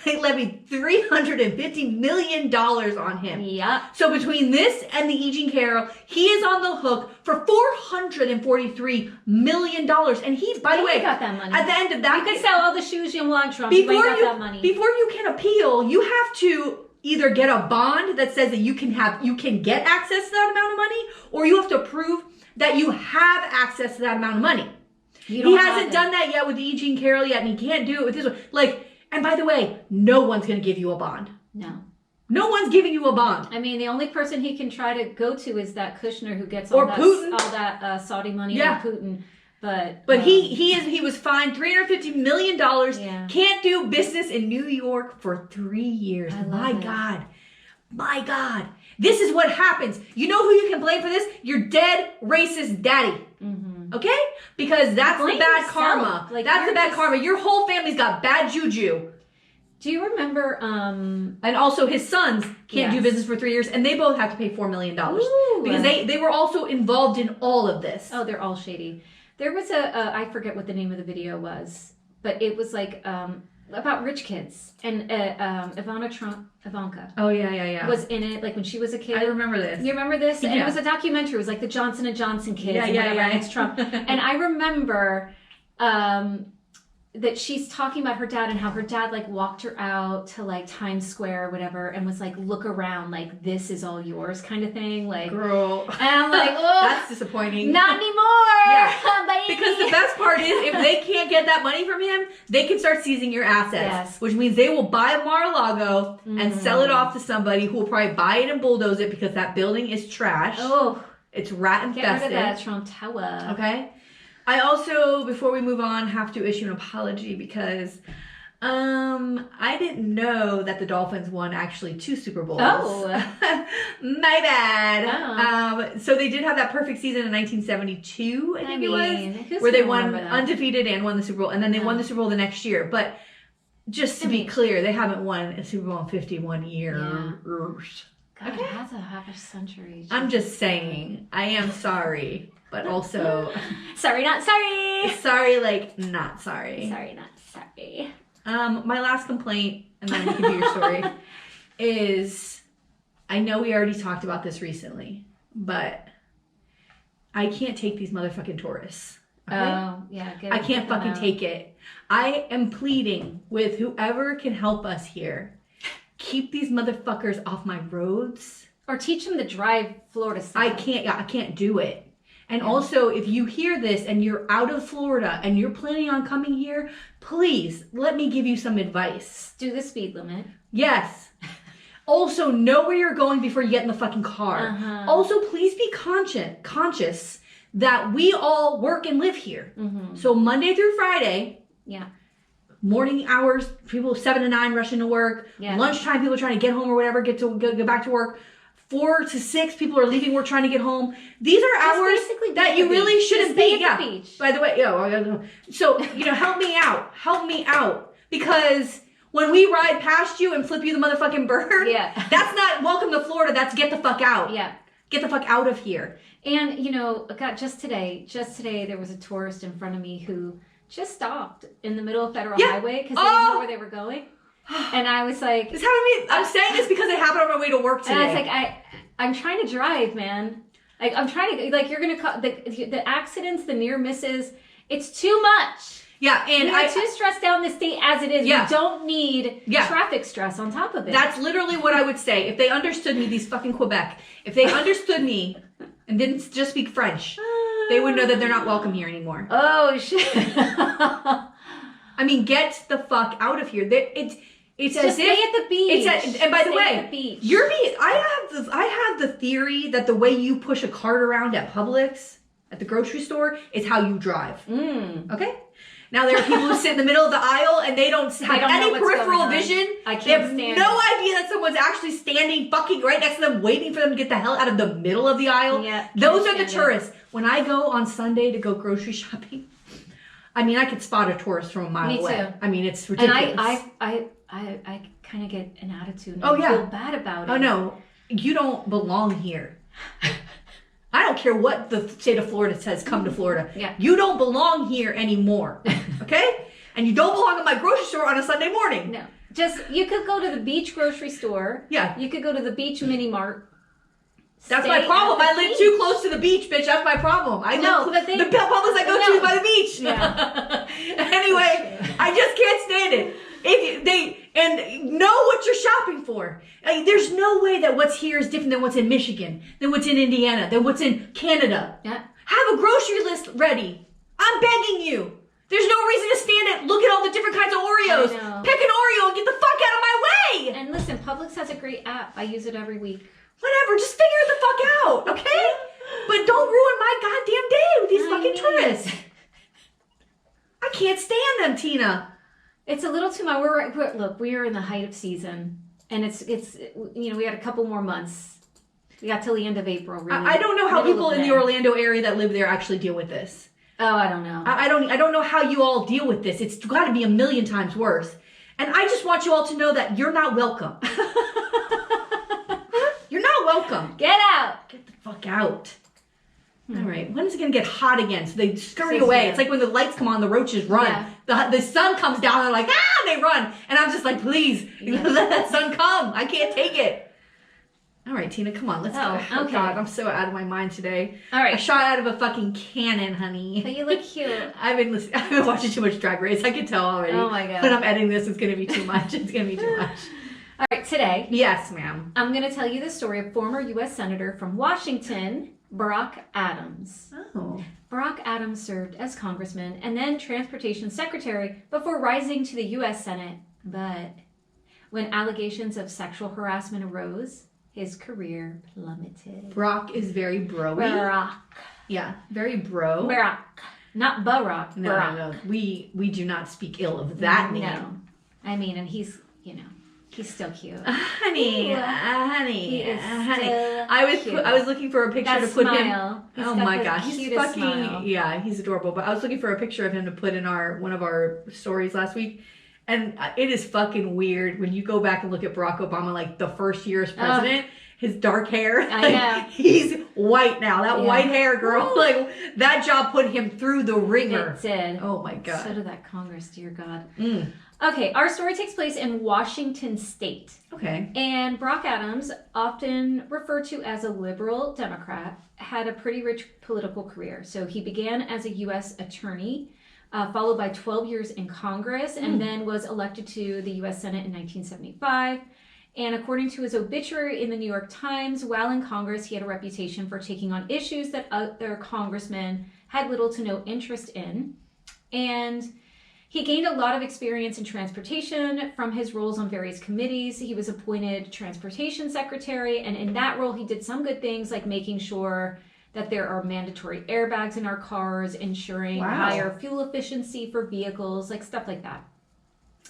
They levied $350 million on him. Yeah. So between this and the E. Jean Carroll, he is on the hook for $443 million. And he, by the way, got that money. At the end of that, you could sell all the shoes you want, Trump. You got that money. Before you can appeal, you have to either get a bond that says that you can get access to that amount of money, or you have to prove that you have access to that amount of money. He hasn't done that yet with E. Jean Carroll yet, and he can't do it with this one. Like, and by the way, no one's going to give you a bond. No one's giving you a bond. I mean, the only person he can try to go to is that Kushner who gets all that Saudi money from Putin. But he was fined $350 million. Yeah. Can't do business in New York for 3 years. My God. This is what happens. You know who you can blame for this? Your dead racist daddy. Mm-hmm. Okay? Because that's the bad karma. That's the bad karma. Your whole family's got bad juju. Do you remember? And also his sons can't do business for 3 years, and they both have to pay $4 million. Because they were also involved in all of this. Oh, they're all shady. There was I forget what the name of the video was, but it was like about rich kids, and Ivanka Oh yeah. was in it, like when she was a kid. I remember this. You remember this? And Yeah. it was a documentary. It was like the Johnson and Johnson kids, Yeah, and yeah, whatever, yeah. and it's Trump. And I remember that she's talking about her dad and how her dad like walked her out to like Times Square or whatever, and was like, look around, like this is all yours kind of thing, like. Girl. And I'm like, oh, That's disappointing. not anymore. Yeah. Bye. Because the best part is, if they can't get that money from him, they can start seizing your assets. Yes. Which means they will buy a Mar-a-Lago and sell it off to somebody who will probably buy it and bulldoze it because that building is trash. Oh, It's rat get rid infested. of that Trump Tower. Okay. I also, before we move on, have to issue an apology because I didn't know that the Dolphins won actually 2 Super Bowls. Oh. My bad. Oh. So they did have that perfect season in 1972, I think it was, who's where they gonna won remember that? undefeated and won the Super Bowl, and then they won the Super Bowl the next year. But just to be clear, they haven't won a Super Bowl in 51 years. God, Okay. that's a half a century. I'm just saying, I am sorry, but also sorry, not sorry. sorry, like not sorry. Sorry, not sorry. My last complaint, and then you can do your story, is I know we already talked about this recently, but I can't take these motherfucking tourists. Okay? Oh, yeah. I can't fucking take it. I am pleading with whoever can help us here. Keep these motherfuckers off my roads. Or teach them to drive Florida style. I can't do it. And also, if you hear this and you're out of Florida and you're planning on coming here, please let me give you some advice. Do the speed limit. Yes. Also, know where you're going before you get in the fucking car. Uh-huh. Also, please be conscious that we all work and live here. Mm-hmm. So Monday through Friday, Yeah. morning hours, people 7 to 9 rushing to work. Yeah. Lunchtime, people trying to get home or whatever, get back to work. 4 to 6, people are leaving work trying to get home. These are Just hours basically be that at you the really beach. shouldn't Just stay be. at the beach. By the way, so help me out. Help me out, because when we ride past you and flip you the motherfucking bird, Yeah. that's not welcome to Florida. That's get the fuck out. Yeah. Get the fuck out of here. And, God, just today, there was a tourist in front of me who just stopped in the middle of Federal Yeah. Highway because they didn't know where they were going. And I was like... It's having me. I'm saying this because it happened on my way to work today. And I was like, I'm trying to drive, man. Like, I'm trying to, like, you're going to, the accidents, the near misses, it's too much. Yeah, and We're too stressed out in the state as it is. Yeah. We don't need traffic stress on top of it. That's literally what I would say. If they understood me, these fucking Quebec, if they understood me and didn't just speak French, they would know that they're not welcome here anymore. Oh, shit. I mean, get the fuck out of here. It's Just as stay if at the beach. and by the Stay way, at the beach. I have the theory that the way you push a cart around at Publix, at the grocery store, is how you drive. Okay? Now, there are people who sit in the middle of the aisle and they don't have don't know any what's peripheral going on. vision. I can't They have stand no it. idea that someone's actually standing fucking right next to them, waiting for them to get the hell out of the middle of the aisle. Yeah, Those are can't the stand it. tourists. When I go on Sunday to go grocery shopping, I mean, I could spot a tourist from a mile Me away. too. I mean, it's And ridiculous. I kind of get an attitude. And Oh, I yeah. feel bad about it. Oh no, you don't belong here. I don't care what the state of Florida says, come to Florida. Yeah. You don't belong here anymore. Okay? And you don't belong at my grocery store on a Sunday morning. No. You could go to the beach grocery store. Yeah. You could go to the beach mini mart. That's Stay my problem. at I the live beach. too close to the beach, bitch. That's my problem. I No, live but they- the Publix I go to No. is by the beach. Yeah. Anyway, I just can't stand it. And know what you're shopping for. Like, there's no way that what's here is different than what's in Michigan, than what's in Indiana, than what's in Canada. Yeah. Have a grocery list ready. I'm begging you. There's no reason to stand and look at all the different kinds of Oreos. I know. Pick an Oreo and get the fuck out of my way. And listen, Publix has a great app. I use it every week. Whatever, just figure it the fuck out, okay? But don't ruin my goddamn day with these fucking tourists. I can't stand them, Tina. It's a little too much. Look, we are in the height of season, and it's we had a couple more months. We got till the end of April. Really, I don't know how middle people of in the May. Orlando area that live there actually deal with this. Oh, I don't know. I don't know how you all deal with this. It's got to be a million times worse. And I just want you all to know that you're not welcome. You're not welcome. Get out. Get the fuck out. All right. When is it going to get hot again? So they scurry So, away. yeah. It's like when the lights come on, the roaches run. Yeah. The sun comes down, they're like, ah, they run. And I'm just like, please, let that sun come. I can't take it. All right, Tina, come on. Let's go. Oh, okay. God, I'm so out of my mind today. All right. I shot out of a fucking cannon, honey. But you look cute. I've been watching too much Drag Race. I can tell already. Oh, my God. When I'm editing this, it's going to be too much. It's going to be too much. All right, today. Yes, ma'am. I'm going to tell you the story of former U.S. Senator from Washington, Barack Adams. Oh. Barack Adams served as congressman and then transportation secretary before rising to the U.S. Senate. But when allegations of sexual harassment arose, his career plummeted. Brock is very bro-y. Barack. Yeah, very bro. Barack. Not Barack. No, Barack. no. We do not speak ill of that name. No. I mean, and he's, he's still cute. Honey, Ooh. honey, He is honey. still I was looking for a picture That to put smile. him. He's Oh got my the God, he's cutest fucking smile. yeah, he's adorable. But I was looking for a picture of him to put in one of our stories last week. And it is fucking weird when you go back and look at Barack Obama, like the first year as president. His dark hair. I know. He's white now. That Yeah. white hair, girl. Woo. Like that job put him through the ringer. It did. Oh my God. So did that Congress, dear God. Mm. Okay, our story takes place in Washington State. Okay. And Barack Adams, often referred to as a liberal Democrat, had a pretty rich political career. So he began as a U.S. attorney, followed by 12 years in Congress, and then was elected to the U.S. Senate in 1975. And according to his obituary in the New York Times, while in Congress, he had a reputation for taking on issues that other congressmen had little to no interest in. And he gained a lot of experience in transportation from his roles on various committees. He was appointed transportation secretary, and in that role, he did some good things like making sure that there are mandatory airbags in our cars, ensuring higher fuel efficiency for vehicles, like stuff like that.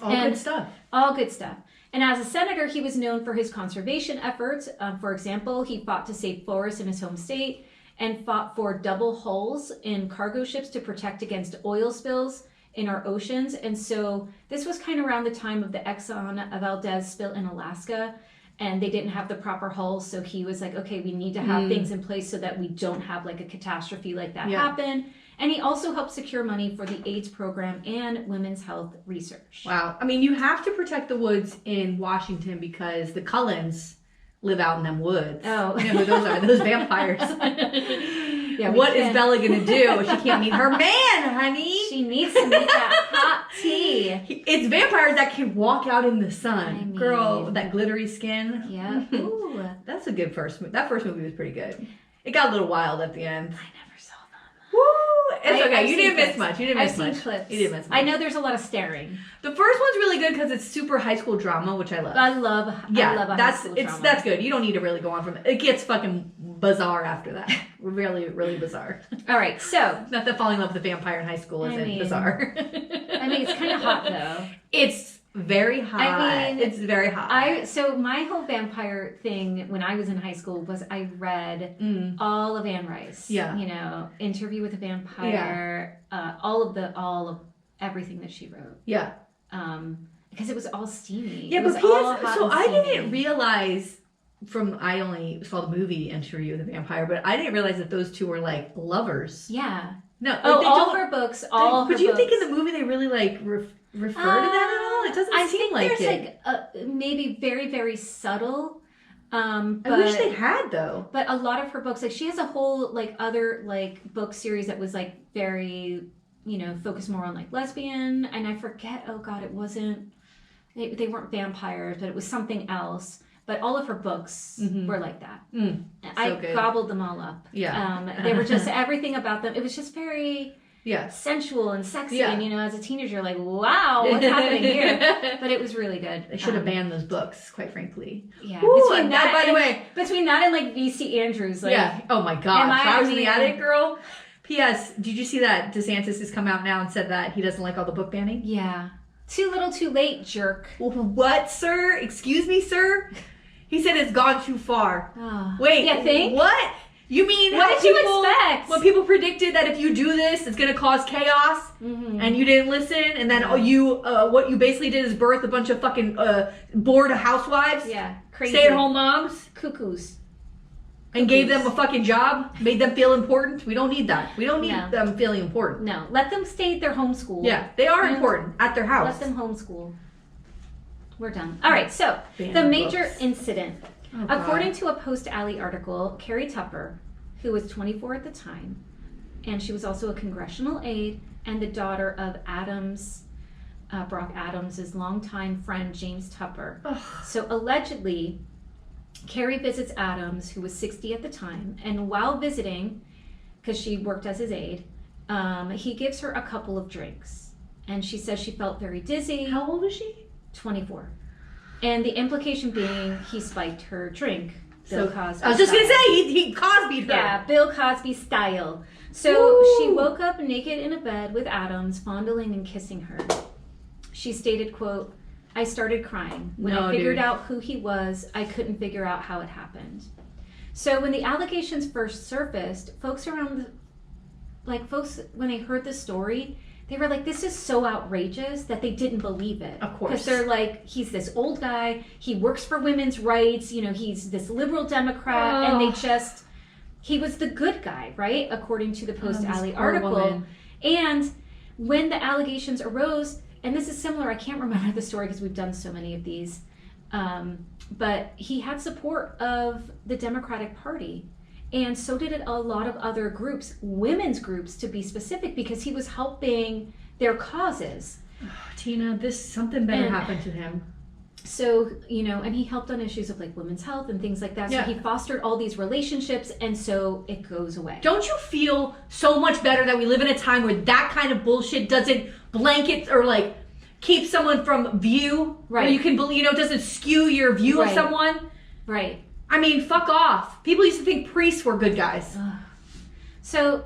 All good stuff. All good stuff. And as a senator, he was known for his conservation efforts. For example, he fought to save forests in his home state and fought for double hulls in cargo ships to protect against oil spills in our oceans. And so this was kind of around the time of the Exxon Valdez spill in Alaska, and they didn't have the proper hulls. So he was like, okay, we need to have things in place so that we don't have like a catastrophe like that happen. And he also helped secure money for the AIDS program and women's health research. Wow. I mean, you have to protect the woods in Washington because the Cullens live out in them woods. Oh. You know who those are? Those vampires. Yeah, what is Bella going to do? She can't meet her man, honey. She needs to make that hot tea. It's vampires that can walk out in the sun. I mean- Girl, with that glittery skin. Yeah. Ooh. That's a good first movie. That first movie was pretty good. It got a little wild at the end. I never saw them. Woo! It's okay. I've you seen didn't miss clips. much. You didn't I've miss seen much. clips. You didn't miss much. I know there's a lot of staring. The first one's really good because it's super high school drama, which I love. I love a high school drama. That's good. You don't need to really go on from it. It gets fucking bizarre after that. Really, really bizarre. All right, so Not that falling in love with a vampire in high school isn't bizarre. I mean it's kind of hot though. It's very hot. I mean, it's very hot. So my whole vampire thing when I was in high school was I read all of Anne Rice. Yeah. You know, Interview with a Vampire. All of everything that she wrote. Yeah. Because it was all steamy. Yeah, It but was all hot so and I steamy. didn't realize I only saw the movie Interview with a Vampire, but I didn't realize that those two were like lovers. Yeah. No. Like, Oh, they all don't- her books. But you think in the movie they really like refer to that at all? It doesn't I seem think like there's it. like maybe very, very subtle. But, I wish they had though. But a lot of her books, like she has a whole like other like book series that was like very, focused more on like lesbian. And I forget, oh God, it wasn't, they weren't vampires, but it was something else. But all of her books were like that. I good. gobbled them all up. Yeah. They were just everything about them. It was just very sensual and sexy. Yeah. And, as a teenager, you're like, wow, what's happening here? But it was really good. They should have banned those books, quite frankly. Yeah. Ooh, between that, by the way. between that and like VC Andrews, like, Yeah. Oh my God. Am I- Flowers I in the mean- Attic, girl. P.S. Did you see that DeSantis has come out now and said that he doesn't like all the book banning? yeah. Too little, too late, jerk. What, sir? Excuse me, sir? He said it's gone too far. Oh. Wait. You think? What? You mean What how did you people- expect? When people predicted that if you do this, it's going to cause chaos, and you didn't listen, and then what you basically did is birth a bunch of fucking bored housewives, Yeah. Crazy. stay-at-home moms. Cuckoos. And gave them a fucking job, made them feel important. We don't need that. We don't need No. them feeling important. No, let them stay at their homeschool. Yeah, they are important at their house. Let them homeschool. We're done. All right, so Ban the the major books. incident. Oh, God. According to a Post Alley article, Carrie Tupper, who was 24 at the time, and she was also a congressional aide and the daughter of Brock Adams' longtime friend James Tupper. Ugh. So allegedly, Carrie visits Adams, who was 60 at the time, and while visiting, because she worked as his aide, he gives her a couple of drinks. And she says she felt very dizzy. How old is she? 24. And the implication being he spiked her drink. Bill Cosby I was just going to style. say, he Cosby'd her. Yeah, Bill Cosby style. So Woo. she woke up naked in a bed with Adams, fondling and kissing her. She stated, quote, "I started crying. When I figured out who he was, I couldn't figure out how it happened." So when the allegations first surfaced, folks, when they heard the story, they were like, this is so outrageous that they didn't believe it. Of course. Because they're like, he's this old guy, he works for women's rights, he's this liberal Democrat, and he was the good guy, right? According to the Post Alley article. Woman. And when the allegations arose, and this is similar, I can't remember the story because we've done so many of these, but he had support of the Democratic Party. And so did a lot of other groups, women's groups to be specific, because he was helping their causes. Tina, something better happened to him. So, and he helped on issues of like women's health and things like that. So he fostered all these relationships, and so it goes away. Don't you feel so much better that we live in a time where that kind of bullshit doesn't blanket or like keep someone from view? Right. Or you can believe, doesn't skew your view of someone? Right. I mean, fuck off. People used to think priests were good guys. So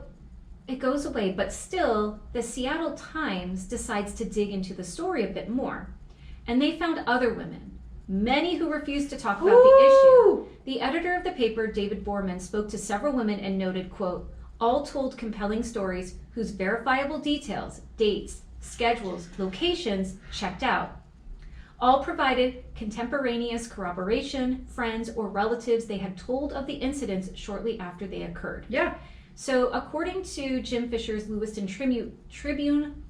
it goes away, but still, the Seattle Times decides to dig into the story a bit more. And they found other women, many who refused to talk about the issue. The editor of the paper, David Borman, spoke to several women and noted, quote, "All told compelling stories whose verifiable details, dates, schedules, locations checked out. All provided contemporaneous corroboration, friends or relatives they had told of the incidents shortly after they occurred." Yeah. So according to Jim Fisher's Lewiston Tribune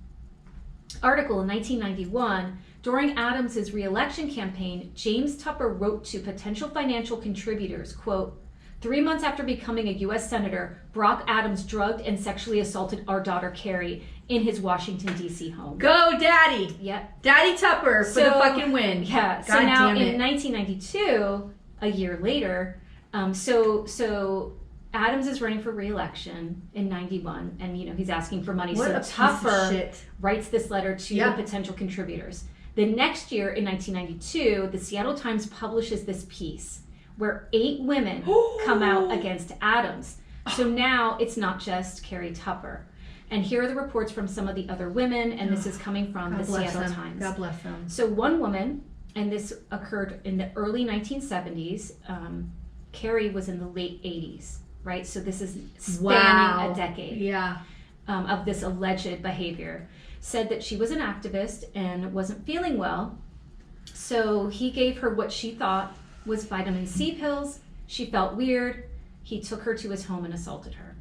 article in 1991, during Adams' re-election campaign, James Tupper wrote to potential financial contributors, quote, "3 months after becoming a U.S. Senator, Brock Adams drugged and sexually assaulted our daughter Carrie in his Washington, D.C. home." Go, Daddy. Yep. Daddy Tupper for the fucking win. Yeah. God So now damn it. in 1992, a year later, so Adams is running for re-election in 91, and he's asking for money. What so a piece of Tupper shit. writes this letter to the potential contributors. The next year, in 1992, the Seattle Times publishes this piece where 8 women come out against Adams. So now it's not just Carrie Tupper. And here are the reports from some of the other women, and this is coming from the Seattle Times. God bless them. So one woman, and this occurred in the early 1970s, Carrie was in the late 80s, right? So this is spanning a decade of this alleged behavior. Said that she was an activist and wasn't feeling well. So he gave her what she thought was vitamin C pills. She felt weird. He took her to his home and assaulted her.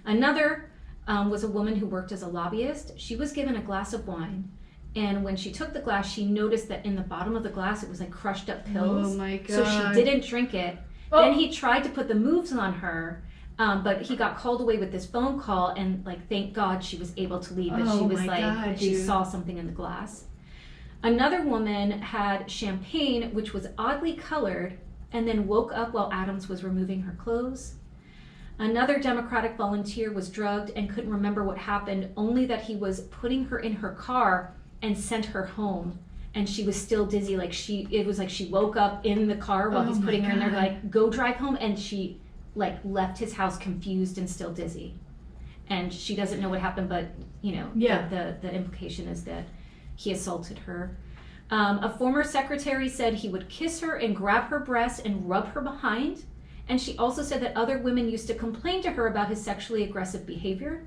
Another was a woman who worked as a lobbyist. She was given a glass of wine. And when she took the glass, she noticed that in the bottom of the glass, it was like crushed up pills. Oh my God. So she didn't drink it. Then he tried to put the moves on her. But he got called away with this phone call, and thank God she was able to leave. But she was she saw something in the glass. Another woman had champagne, which was oddly colored, and then woke up while Adams was removing her clothes. Another Democratic volunteer was drugged and couldn't remember what happened, only that he was putting her in her car and sent her home. And she was still dizzy. It was like she woke up in the car while he's putting her in there, go drive home, and she left his house confused and still dizzy. And she doesn't know what happened, but the implication is that he assaulted her. A former secretary said he would kiss her and grab her breast and rub her behind. And she also said that other women used to complain to her about his sexually aggressive behavior.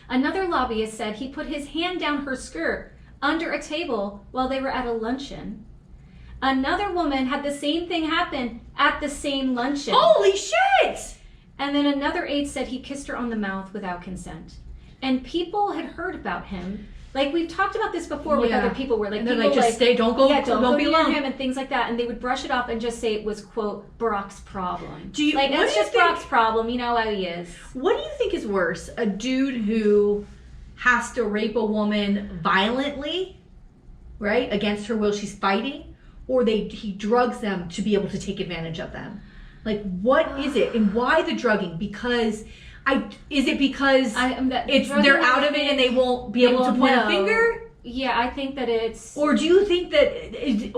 Another lobbyist said he put his hand down her skirt under a table while they were at a luncheon. Another woman had the same thing happen at the same luncheon. Holy shit! And then another aide said he kissed her on the mouth without consent. And people had heard about him. Like, we've talked about this before with other people where, like, and they're people like, just stay, don't go near be alone. him and things like that. And they would brush it off and just say it was, quote, Barack's problem. What it's just Barack's problem. You know how he is. What do you think is worse? A dude who has to rape a woman violently, right, against her will, she's fighting, or he drugs them to be able to take advantage of them? Like, what is it, and why the drugging? Because they're out of it and they won't be able to point a finger? Yeah, I think that it's. Or do you think that, The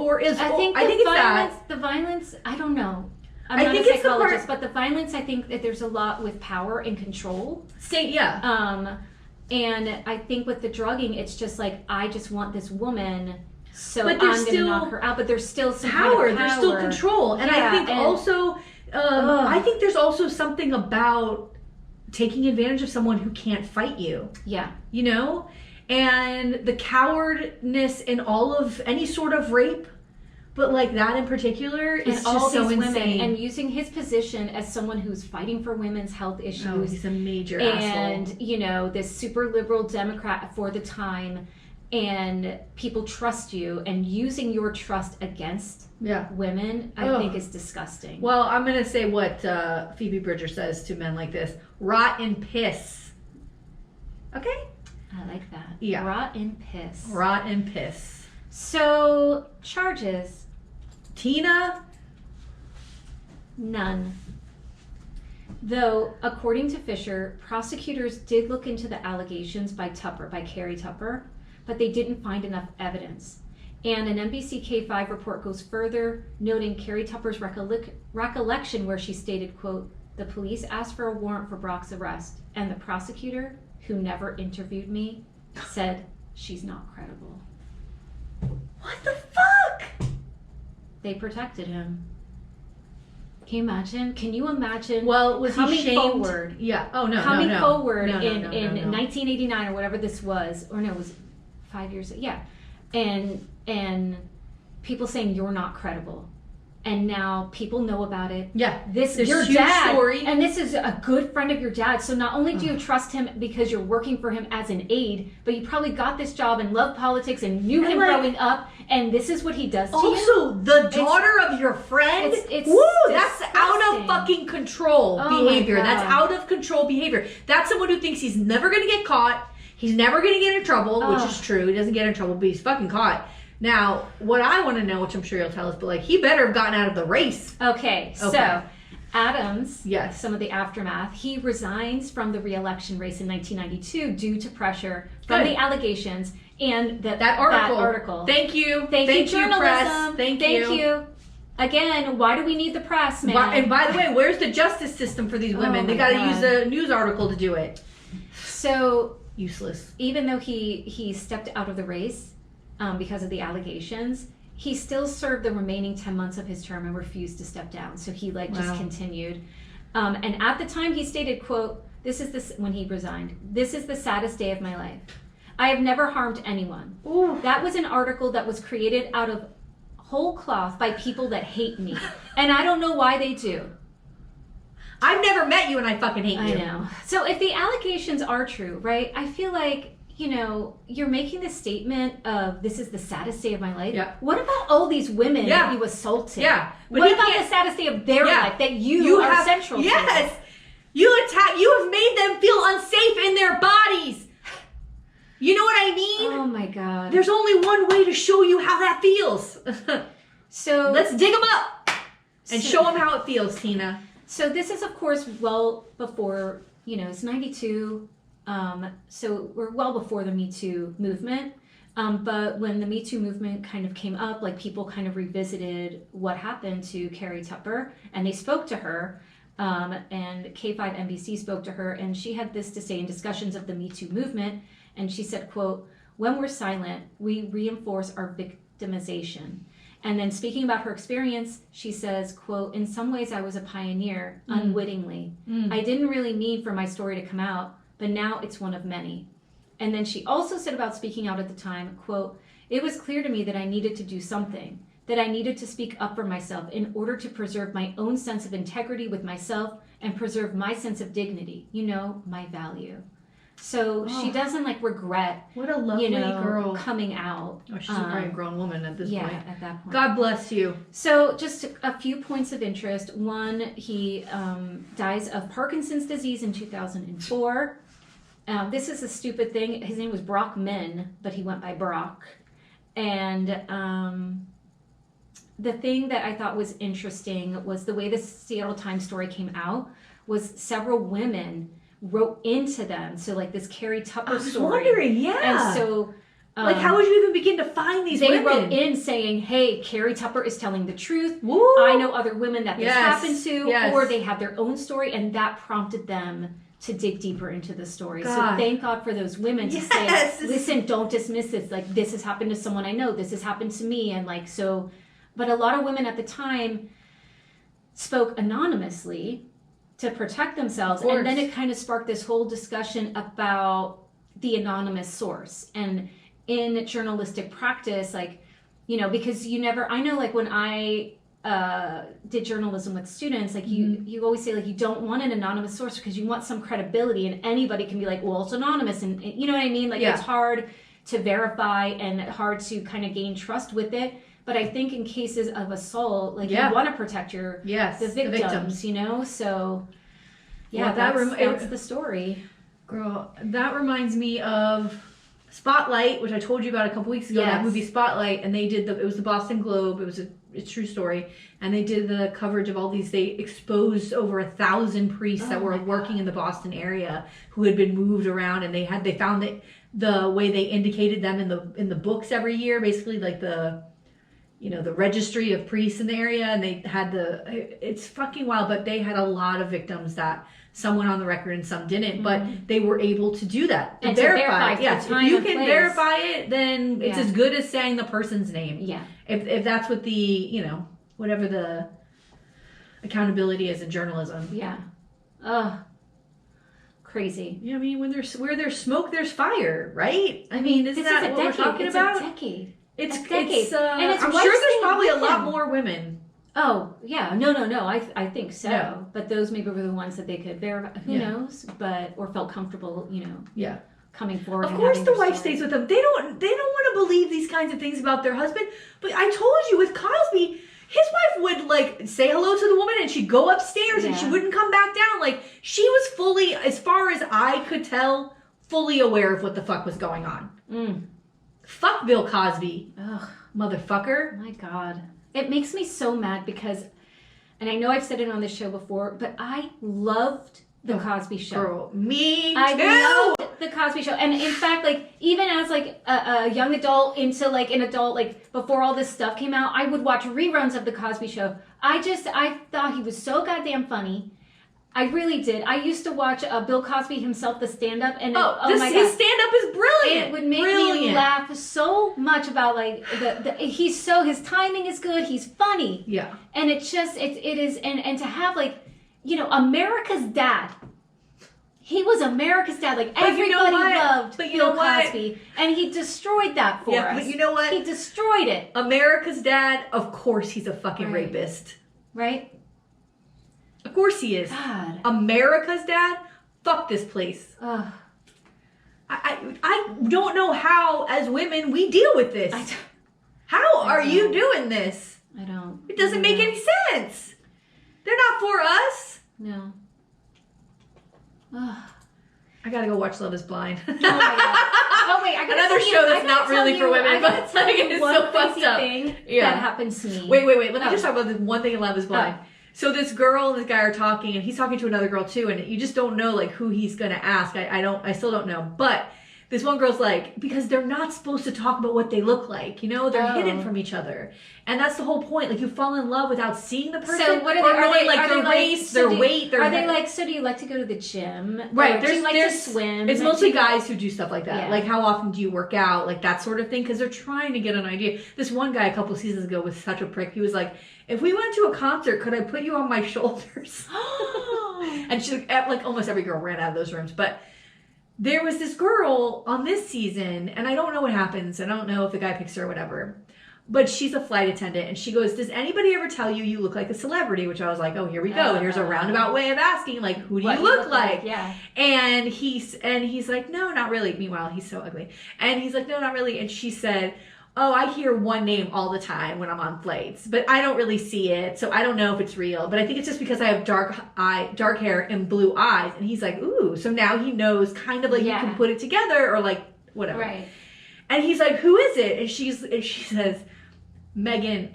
violence. I don't know. I'm I not think a it's the psychologist, part, but the violence. I think that there's a lot with power and control. And I think with the drugging, it's just like, I just want this woman, so I'm going to knock her out. But there's still some power. Kind of power. There's still control. And I think also, I think there's also something about taking advantage of someone who can't fight you. Yeah. You know? And the cowardness in all of any sort of rape, but like that in particular is and just all so these insane. women, and using his position as someone who's fighting for women's health issues. Oh, he's a major asshole. And, you know, this super liberal Democrat for the time, and people trust you, and using your trust against women, I think is disgusting. Well, I'm going to say what Phoebe Bridger says to men like this. Rot and piss. Okay? I like that. Yeah. Rot and piss. Rot and piss. So, charges. Tina? None. Though, according to Fisher, prosecutors did look into the allegations by Carrie Tupper, but they didn't find enough evidence. And an NBC K5 report goes further, noting Carrie Tupper's recollection where she stated, quote, "The police asked for a warrant for Brock's arrest, and the prosecutor, who never interviewed me, said she's not credible." What the fuck? They protected him. Can you imagine? Can you imagine? Well, was coming he shamed? forward? Yeah. Oh no. Coming forward No, in no. 1989 or whatever this was, or no, it was 5 years. Yeah, and people saying you're not credible, and now people know about it. Yeah. This There's your huge dad, story. and this is a good friend of your dad. So not only do you trust him because you're working for him as an aide, but you probably got this job and love politics and knew him growing up, and this is what he does to you. Also, the daughter of your friend. It's woo, that's disgusting. out of fucking control behavior. My God. That's out of control behavior. That's someone who thinks he's never going to get caught. He's never going to get in trouble, which is true. He doesn't get in trouble, but he's fucking caught. Now, what I want to know, which I'm sure you'll tell us, but like, he better have gotten out of the race. Okay. So Adams, yes, some of the aftermath, he resigns from the re-election race in 1992 due to pressure from the allegations and that article. Thank you. Thank you, journalism. Press. Thank you. Again, why do we need the press, man? And by the way, where's the justice system for these women? They got to use a news article to do it. So useless. Even though he stepped out of the race because of the allegations, he still served the remaining 10 months of his term and refused to step down. So he just continued. And at the time he stated, quote, when he resigned, "This is the saddest day of my life. I have never harmed anyone." Ooh. That was an article that was created out of whole cloth by people that hate me. And I don't know why they do. I've never met you and I fucking hate you. I know. So if the allegations are true, right, I feel like, you know, you're making this statement of "this is the saddest day of my life." Yeah. What about all these women that you assaulted? Yeah. But what about the saddest day of their life that you are central to? Yes. You have made them feel unsafe in their bodies. You know what I mean? Oh my God. There's only one way to show you how that feels. So let's dig them up and show them how it feels, Tina. So this is, of course, well before, you know, it's 92. So we're well before the Me Too movement. But when the Me Too movement kind of came up, like, people kind of revisited what happened to Carrie Tupper, and they spoke to her. And K5 NBC spoke to her, and she had this to say in discussions of the Me Too movement. And she said, quote, "When we're silent, we reinforce our victimization." And then speaking about her experience, she says, quote, "In some ways I was a pioneer, unwittingly. I didn't really mean for my story to come out, but now it's one of many." And then she also said about speaking out at the time, quote, "It was clear to me that I needed to do something, that I needed to speak up for myself in order to preserve my own sense of integrity with myself and preserve my sense of dignity, my value. So she doesn't regret, what a lovely girl coming out. Oh, she's probably a grown woman at this point. Yeah, at that point. God bless you. So just a few points of interest. One, he dies of Parkinson's disease in 2004. This is a stupid thing. His name was Brock Min, but he went by Brock. And the thing that I thought was interesting was the way the Seattle Times story came out was several women wrote into them. So this Carrie Tupper story. I was wondering, yeah. And so... how would you even begin to find these women? They wrote in saying, hey, Carrie Tupper is telling the truth. Woo! I know other women that this happened to. Yes. Or they have their own story, and that prompted them to dig deeper into the story. God. So thank God for those women to say, listen, don't dismiss this. This has happened to someone I know. This has happened to me. And so, but a lot of women at the time spoke anonymously to protect themselves. And then it kind of sparked this whole discussion about the anonymous source. And in journalistic practice, because I know when I did journalism with students, you always say you don't want an anonymous source because you want some credibility, and anybody can be well, it's anonymous, and you know what I mean? It's hard to verify and hard to kind of gain trust with it. But I think in cases of assault, you want to protect the victims, So that's the story. Girl, that reminds me of Spotlight, which I told you about a couple weeks ago. That movie Spotlight, and they did it was the Boston Globe. It was a true story, and they did the coverage of all these. They exposed over 1,000 priests that were working in the Boston area who had been moved around, and they found that the way they indicated them in the books every year, basically the registry of priests in the area, and they had it's fucking wild, but they had a lot of victims that some went on the record and some didn't, but they were able to do that. And verify it. Yes, if you can verify it, then it's as good as saying the person's name. Yeah. If that's what the, whatever the accountability is in journalism. Yeah. Crazy. I mean, where there's smoke, there's fire, right? I mean, isn't that what we're talking about? It's a decade. It's a decade. And I'm sure there's probably a lot more women. Oh, yeah. No. I think so. Yeah. But those maybe were the ones that they could verify. Who knows? Or felt comfortable, coming forward. Of course the wife stays with them. They don't want to believe these kinds of things about their husband. But I told you with Cosby, his wife would say hello to the woman and she'd go upstairs and she wouldn't come back down. She was fully, as far as I could tell, fully aware of what the fuck was going on. Fuck Bill Cosby. Ugh. Motherfucker. My God. It makes me so mad because, and I know I've said it on this show before, but I loved the Cosby Show. Girl, me too. I loved the Cosby Show. And in fact, even as a young adult into an adult, before all this stuff came out, I would watch reruns of the Cosby Show. I thought he was so goddamn funny. I really did. I used to watch Bill Cosby himself, the stand-up, and my God, his stand-up is brilliant. It would make me laugh so much about his timing is good. He's funny. Yeah. And it is, and to have America's dad. He was America's dad. Everybody loved Bill Cosby, and he destroyed that for us. But you know what? He destroyed it. America's dad. Of course, he's a fucking rapist. Right. Of course he is. God. America's dad? Fuck this place. Ugh. I don't know how, as women, we deal with this. How are you doing this? I don't. It doesn't make any sense. They're not for us. No. Ugh. I gotta go watch Love is Blind. Oh my God. Wait, I gotta another show that's not really for women, but it's so fucked up. That happened to me. Wait. Let me just talk about this one thing in Love is Blind. So this girl and this guy are talking, and he's talking to another girl too, and you just don't know who he's gonna ask. I still don't know. But this one girl's because they're not supposed to talk about what they look like, they're hidden from each other. And that's the whole point. You fall in love without seeing the person. So what are they their race, their weight, their Are they so do you like to go to the gym? Right. Do you like to swim? It's mostly guys who do stuff like that. Yeah. How often do you work out? that sort of thing, because they're trying to get an idea. This one guy a couple seasons ago was such a prick. He was like, if we went to a concert, could I put you on my shoulders? And she, almost every girl ran out of those rooms. But there was this girl on this season, and I don't know what happens. I don't know if the guy picks her or whatever. But she's a flight attendant, and she goes, does anybody ever tell you look like a celebrity? Which I was like, oh, here we go. Here's a roundabout way of asking, like, who do you look like? Yeah. And he's like, no, not really. Meanwhile, he's so ugly. And he's like, no, not really. And she said, oh, I hear one name all the time when I'm on flights, but I don't really see it, so I don't know if it's real. But I think it's just because I have dark hair and blue eyes. And he's like, ooh, so now he knows kind of like you can put it together or like whatever. Right. And he's like, who is it? And she says, Megan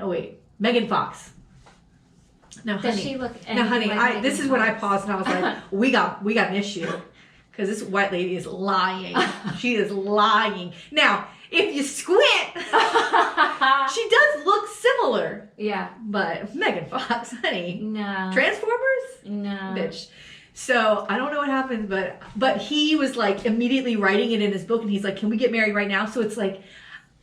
Fox. Now, honey. Does she look? Now, honey, like this is when I paused and I was like, we got an issue. Because this white lady is lying. She is lying. Now, if you squint, she does look similar. Yeah. But Megan Fox, honey. No. Transformers? No. Bitch. So I don't know what happened, but he was like immediately writing it in his book, and he's like, "Can we get married right now?" So it's like,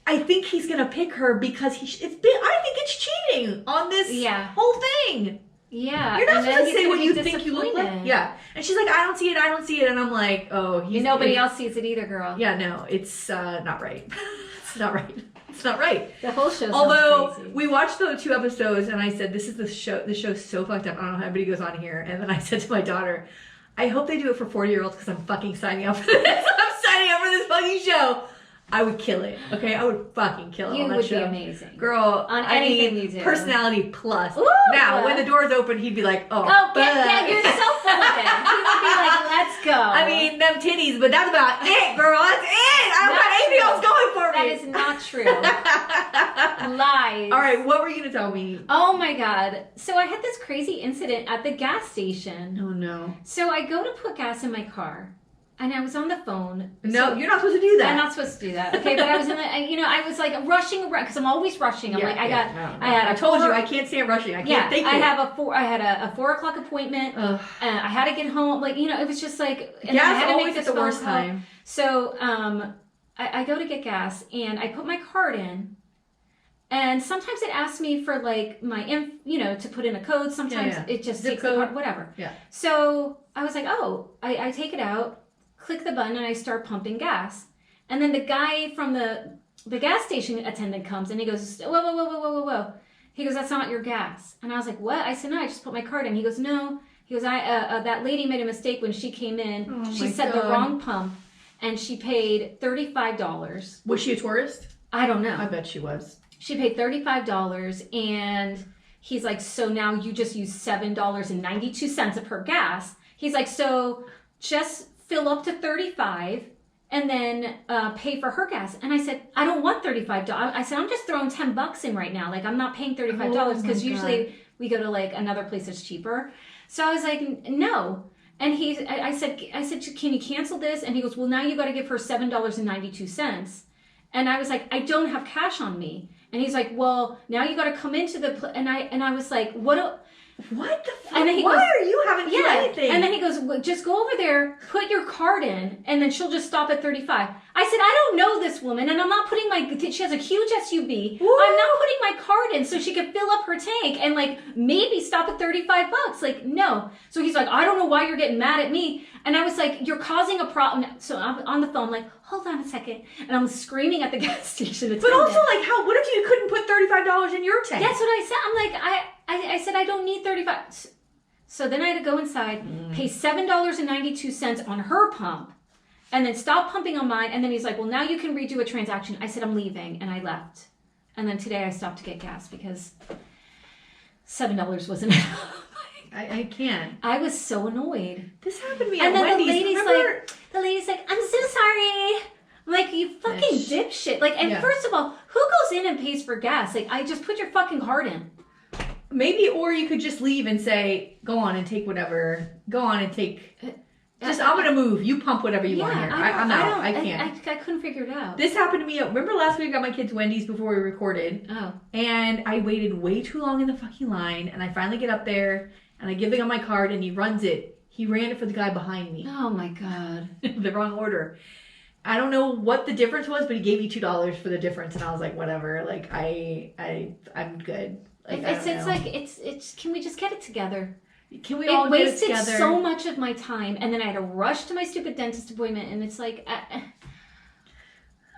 I think he's gonna pick her because I think it's cheating on this whole thing. Yeah. You're not supposed to say what you think you look like. Yeah. And she's like, I don't see it. And I'm like, oh, nobody else sees it either, girl. Yeah, no, it's not right. It's not right. It's not right. The whole show. Although crazy. we watched the 2 episodes, and I said, "This show's so fucked up. I don't know how anybody goes on here." And then I said to my daughter, "I hope they do it for 40-year-olds because I'm fucking signing up for this. I'm signing up for this fucking show." I would kill it. Okay, I would fucking kill it on that show. You would be amazing, girl. On anything you do. Personality plus. Ooh, now, when the doors open, he'd be like, "Oh, yeah, you're so full of it." He would be like, "Let's go." I mean, them titties, but that's about it, girl. That's it. I don't got anything else going for me. That is not true. Lies. All right, what were you gonna tell me? Oh my god. So I had this crazy incident at the gas station. Oh no. So I go to put gas in my car. And I was on the phone. No, you're not supposed to do that. I'm not supposed to do that. Okay, but I was in the, I was like rushing around because I'm always rushing. I told you I can't stand rushing. I can't think. I had a 4 o'clock appointment. And I had to get home. Like it was just like. And gas I had to always make at the worst time. So I go to get gas and I put my card in. And sometimes it asks me for like my, to put in a code. Sometimes it just takes the card, whatever. Yeah. So I was like, I take it out. Click the button and I start pumping gas. And then the guy from the gas station attendant comes and he goes, whoa. He goes, that's not your gas. And I was like, what? I said, no, I just put my card in. He goes, no. He goes, that lady made a mistake when she came in. She set the wrong pump and she paid $35. Was she a tourist? I don't know. I bet she was. She paid $35 and he's like, so now you just use $7.92 of her gas. He's like, so just fill up to 35 and then pay for her gas. And I said, I don't want $35. I said, I'm just throwing $10 in right now. Like I'm not paying $35 because usually we go to like another place that's cheaper. So I was like, no. And I said, can you cancel this? And he goes, well, now you got to give her $7.92. And I was like, I don't have cash on me. And he's like, well, now you got to come into and I was like, what the fuck? And then you haven't done anything? And then he goes, well, just go over there, put your card in, and then she'll just stop at 35. I said, I don't know this woman, and I'm not putting she has a huge SUV. Woo! I'm not putting my card in so she can fill up her tank and like maybe stop at $35. Like, no. So he's like, I don't know why you're getting mad at me. And I was like, you're causing a problem. So I'm on the phone like, hold on a second. And I'm screaming at the gas station attendant. But also like, what if you couldn't put $35 in your tank? That's what I said. I'm like, I said, I don't need 35. So then I had to go inside, pay $7.92 on her pump, and then stop pumping on mine. And then he's like, well, now you can redo a transaction. I said, I'm leaving. And I left. And then today I stopped to get gas because $7 wasn't enough. I can't. I was so annoyed. This happened to me at Wendy's. The lady's like, I'm so sorry. I'm like, you fucking dipshit. Like, and first of all, who goes in and pays for gas? Like, I just put your fucking card in. Maybe, or you could just leave and say, go on and take whatever. Go on and take. I'm going to move. You pump whatever you want here. I'm out. I can't. I couldn't figure it out. This happened to me. Remember last week I got my kids Wendy's before we recorded? Oh. And I waited way too long in the fucking line. And I finally get up there and I give him my card and he runs it. He ran it for the guy behind me. Oh my God. The wrong order. I don't know what the difference was, but he gave me $2 for the difference. And I was like, whatever. Like, I'm good. Like, it's can we just get it together? Can we all get it together? It wasted so much of my time, and then I had to rush to my stupid dentist appointment, and it's like,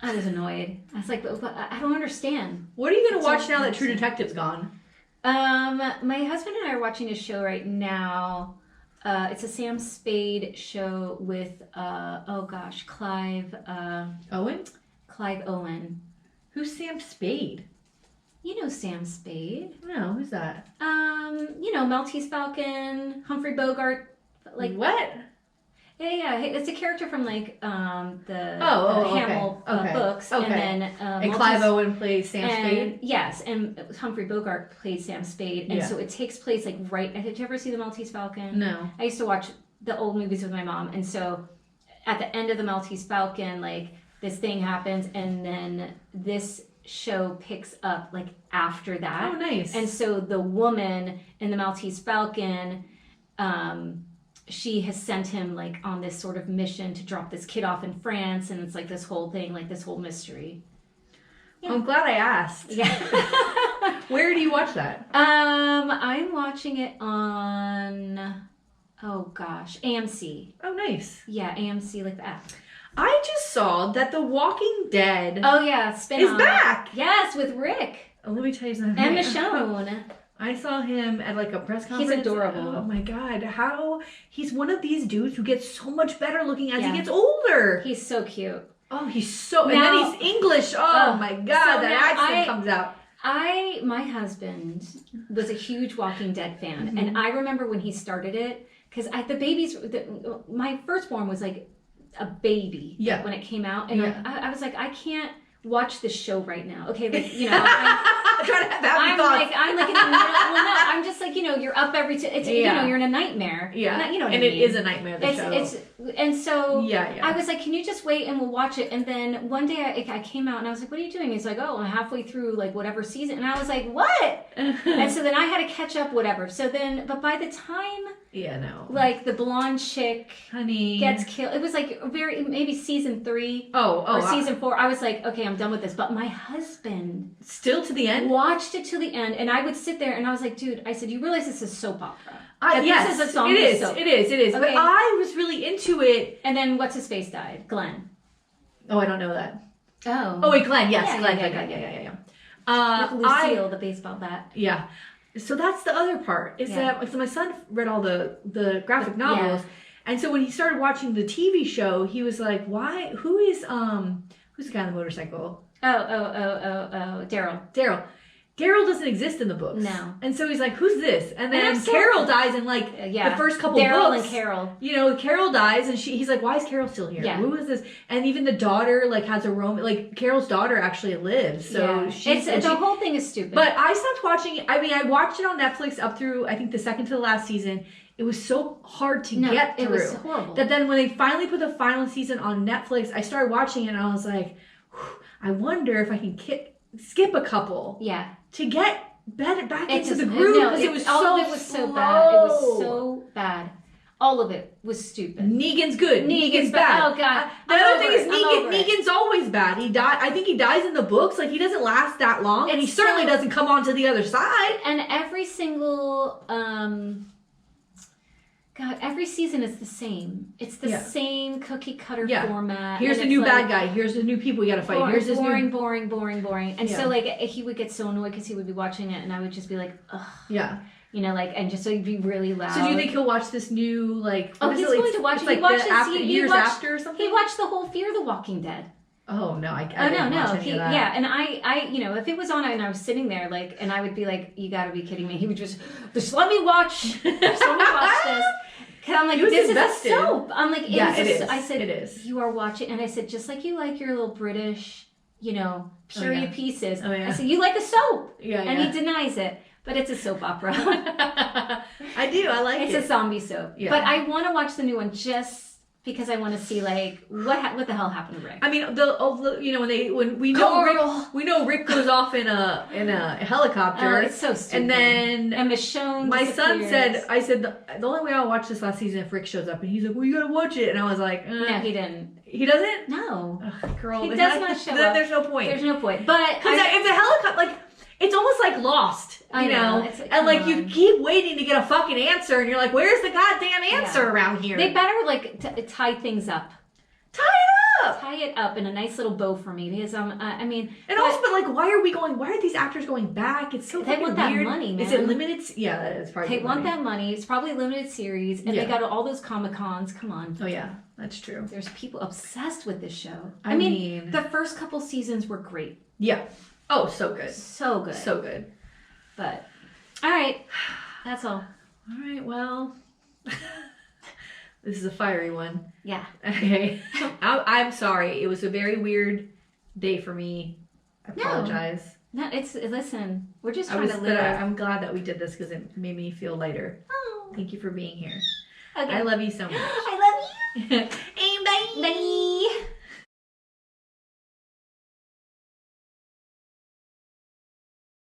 I was annoyed. I was like, but I don't understand. What are you going to watch now that True Detective's gone? My husband and I are watching a show right now. It's a Sam Spade show with, Clive Owen? Clive Owen. Who's Sam Spade? You know Sam Spade. No, who's that? Maltese Falcon, Humphrey Bogart. Like what? Yeah. It's a character from like the okay. Hamill books, okay. and then And Clive Owen plays Sam Spade. Yes, and Humphrey Bogart plays Sam Spade, and so it takes place like right. Did you ever see the Maltese Falcon? No. I used to watch the old movies with my mom, and so at the end of the Maltese Falcon, like this thing happens, and then this show picks up like after that. Oh, nice. And so the woman in the Maltese Falcon, she has sent him like on this sort of mission to drop this kid off in France, and it's like this whole thing, like this whole mystery. Yeah. I'm glad I asked. Yeah. Where do you watch that? I'm watching it on, AMC. Oh, nice. Yeah, AMC, like that. I just saw that The Walking Dead Oh yeah, is back. Yes, with Rick Oh, let me tell you something. and Michonne. I saw him at like a press conference. He's adorable. Oh my god, he's one of these dudes who gets so much better looking as he Yeah. gets older. He's so cute. Oh, he's so, and Now- then he's English. Oh my god, so that now accent comes out. My husband was a huge Walking Dead fan, Mm-hmm. and I remember when he started it, because my firstborn was like a baby Yeah. when it came out, and Yeah. I was like, I can't watch this show right now. Okay, like I'm trying to have happy I'm thoughts. like in the middle. Well, no, I'm just like you're up you're in a nightmare. Yeah, Not, you know what and I it mean. is a nightmare. The show. And so Yeah. I was like, can you just wait and we'll watch it? And then one day I came out and I was like, what are you doing? He's like, oh, I'm halfway through like whatever season, and I was like, what? And so then I had to catch up, whatever. So then, but by the time like the blonde chick honey gets killed, it was like maybe season 3 or season 4. I was like, okay, I'm done with this. But my husband still to the end watched it to the end, and I would sit there and I was like, dude, I said, you realize this is soap opera? Yes, this is a zombie soap. It is. Okay. But I was really into it. And then what's his face died? Glenn. Oh, I don't know that. Oh wait, Glenn. Yes, Yeah, Glenn. yeah. Yeah. With Lucille, the baseball bat. Yeah. So that's the other part. Is that so my son read all the graphic novels, and so when he started watching the TV show, he was like, "Why? Who's the guy on the motorcycle? Daryl. Daryl doesn't exist in the books. No. And so he's like, who's this? And then And Carol dies in like the first couple Daryl books. and Carol. You know, Carol dies and he's like, why is Carol still here? Yeah. Who is this? And even the daughter like has a romance. Like Carol's daughter actually lives. So the whole thing is stupid. But I stopped watching it. I mean, I watched it on Netflix up through I think the second to the last season. It was so hard to get through. It was horrible. That then when they finally put the final season on Netflix, I started watching it and I was like, I wonder if I can skip a couple. Yeah. To get back into the groove because it was all so of it was slow. so bad. It was so bad. All of it was stupid. Negan's good. Negan's bad. Oh god. The other thing is Negan's always bad. He died. I think he dies in the books. Like he doesn't last that long, and he certainly doesn't come on to the other side. And every single every season is the same. It's the same cookie cutter format. Here's the new bad guy. Here's the new people we gotta fight. Here's this boring. And so like he would get so annoyed because he would be watching it, and I would just be like, ugh. Yeah. You know, like, and just so he'd be really loud. So do you think he'll watch this new like? Oh, he's going to watch it. Like years after or something. He watched the whole Fear the Walking Dead. Oh no, I didn't watch any of that. Yeah, and I, you know, if it was on and I was sitting there, like, and I would be like, you got to be kidding me. He would just let me watch this. Cause I'm like, this is a soap. I'm like, it is. I said, it is. You are watching, and I said, just like you like your little British, you know, period pieces. I said, you like a soap. Yeah, and he denies it. But it's a soap opera. I do. I like it. It's a zombie soap. Yeah. But I want to watch the new one just because I want to see like what the hell happened to Rick. I mean, you know when we know Rick goes off in a helicopter. Oh, it's so stupid. And Michonne. My son said, I said the only way I'll watch this last season if Rick shows up, and he's like, well, you gotta watch it, and I was like, no, he didn't. He doesn't. No, girl, he does not show up. There's no point. There's no point. But because if the helicopter like. It's almost like Lost, you know? And like you keep waiting to get a fucking answer, and you're like, "Where's the goddamn answer around here?" They better like tie things up. Tie it up. Tie it up in a nice little bow for me because I mean, And also, but like, why are these actors going back? It's so they fucking want that weird. money, man. Is it limited? Yeah, that is probably. They want that money. It's probably limited series, and Yeah. they got all those Comic-Cons. Come on. Oh yeah, that's true. There's people obsessed with this show. I mean, the first couple seasons were great. Yeah. Oh, so good. So good. So good. But all right, that's all. All right. Well, this is a fiery one. Yeah. Okay. I'm sorry. It was a very weird day for me. I apologize. No, listen. We're just trying to live. I'm glad that we did this because it made me feel lighter. Oh. Thank you for being here. Okay. I love you so much. I love you. Hey, bye. Bye.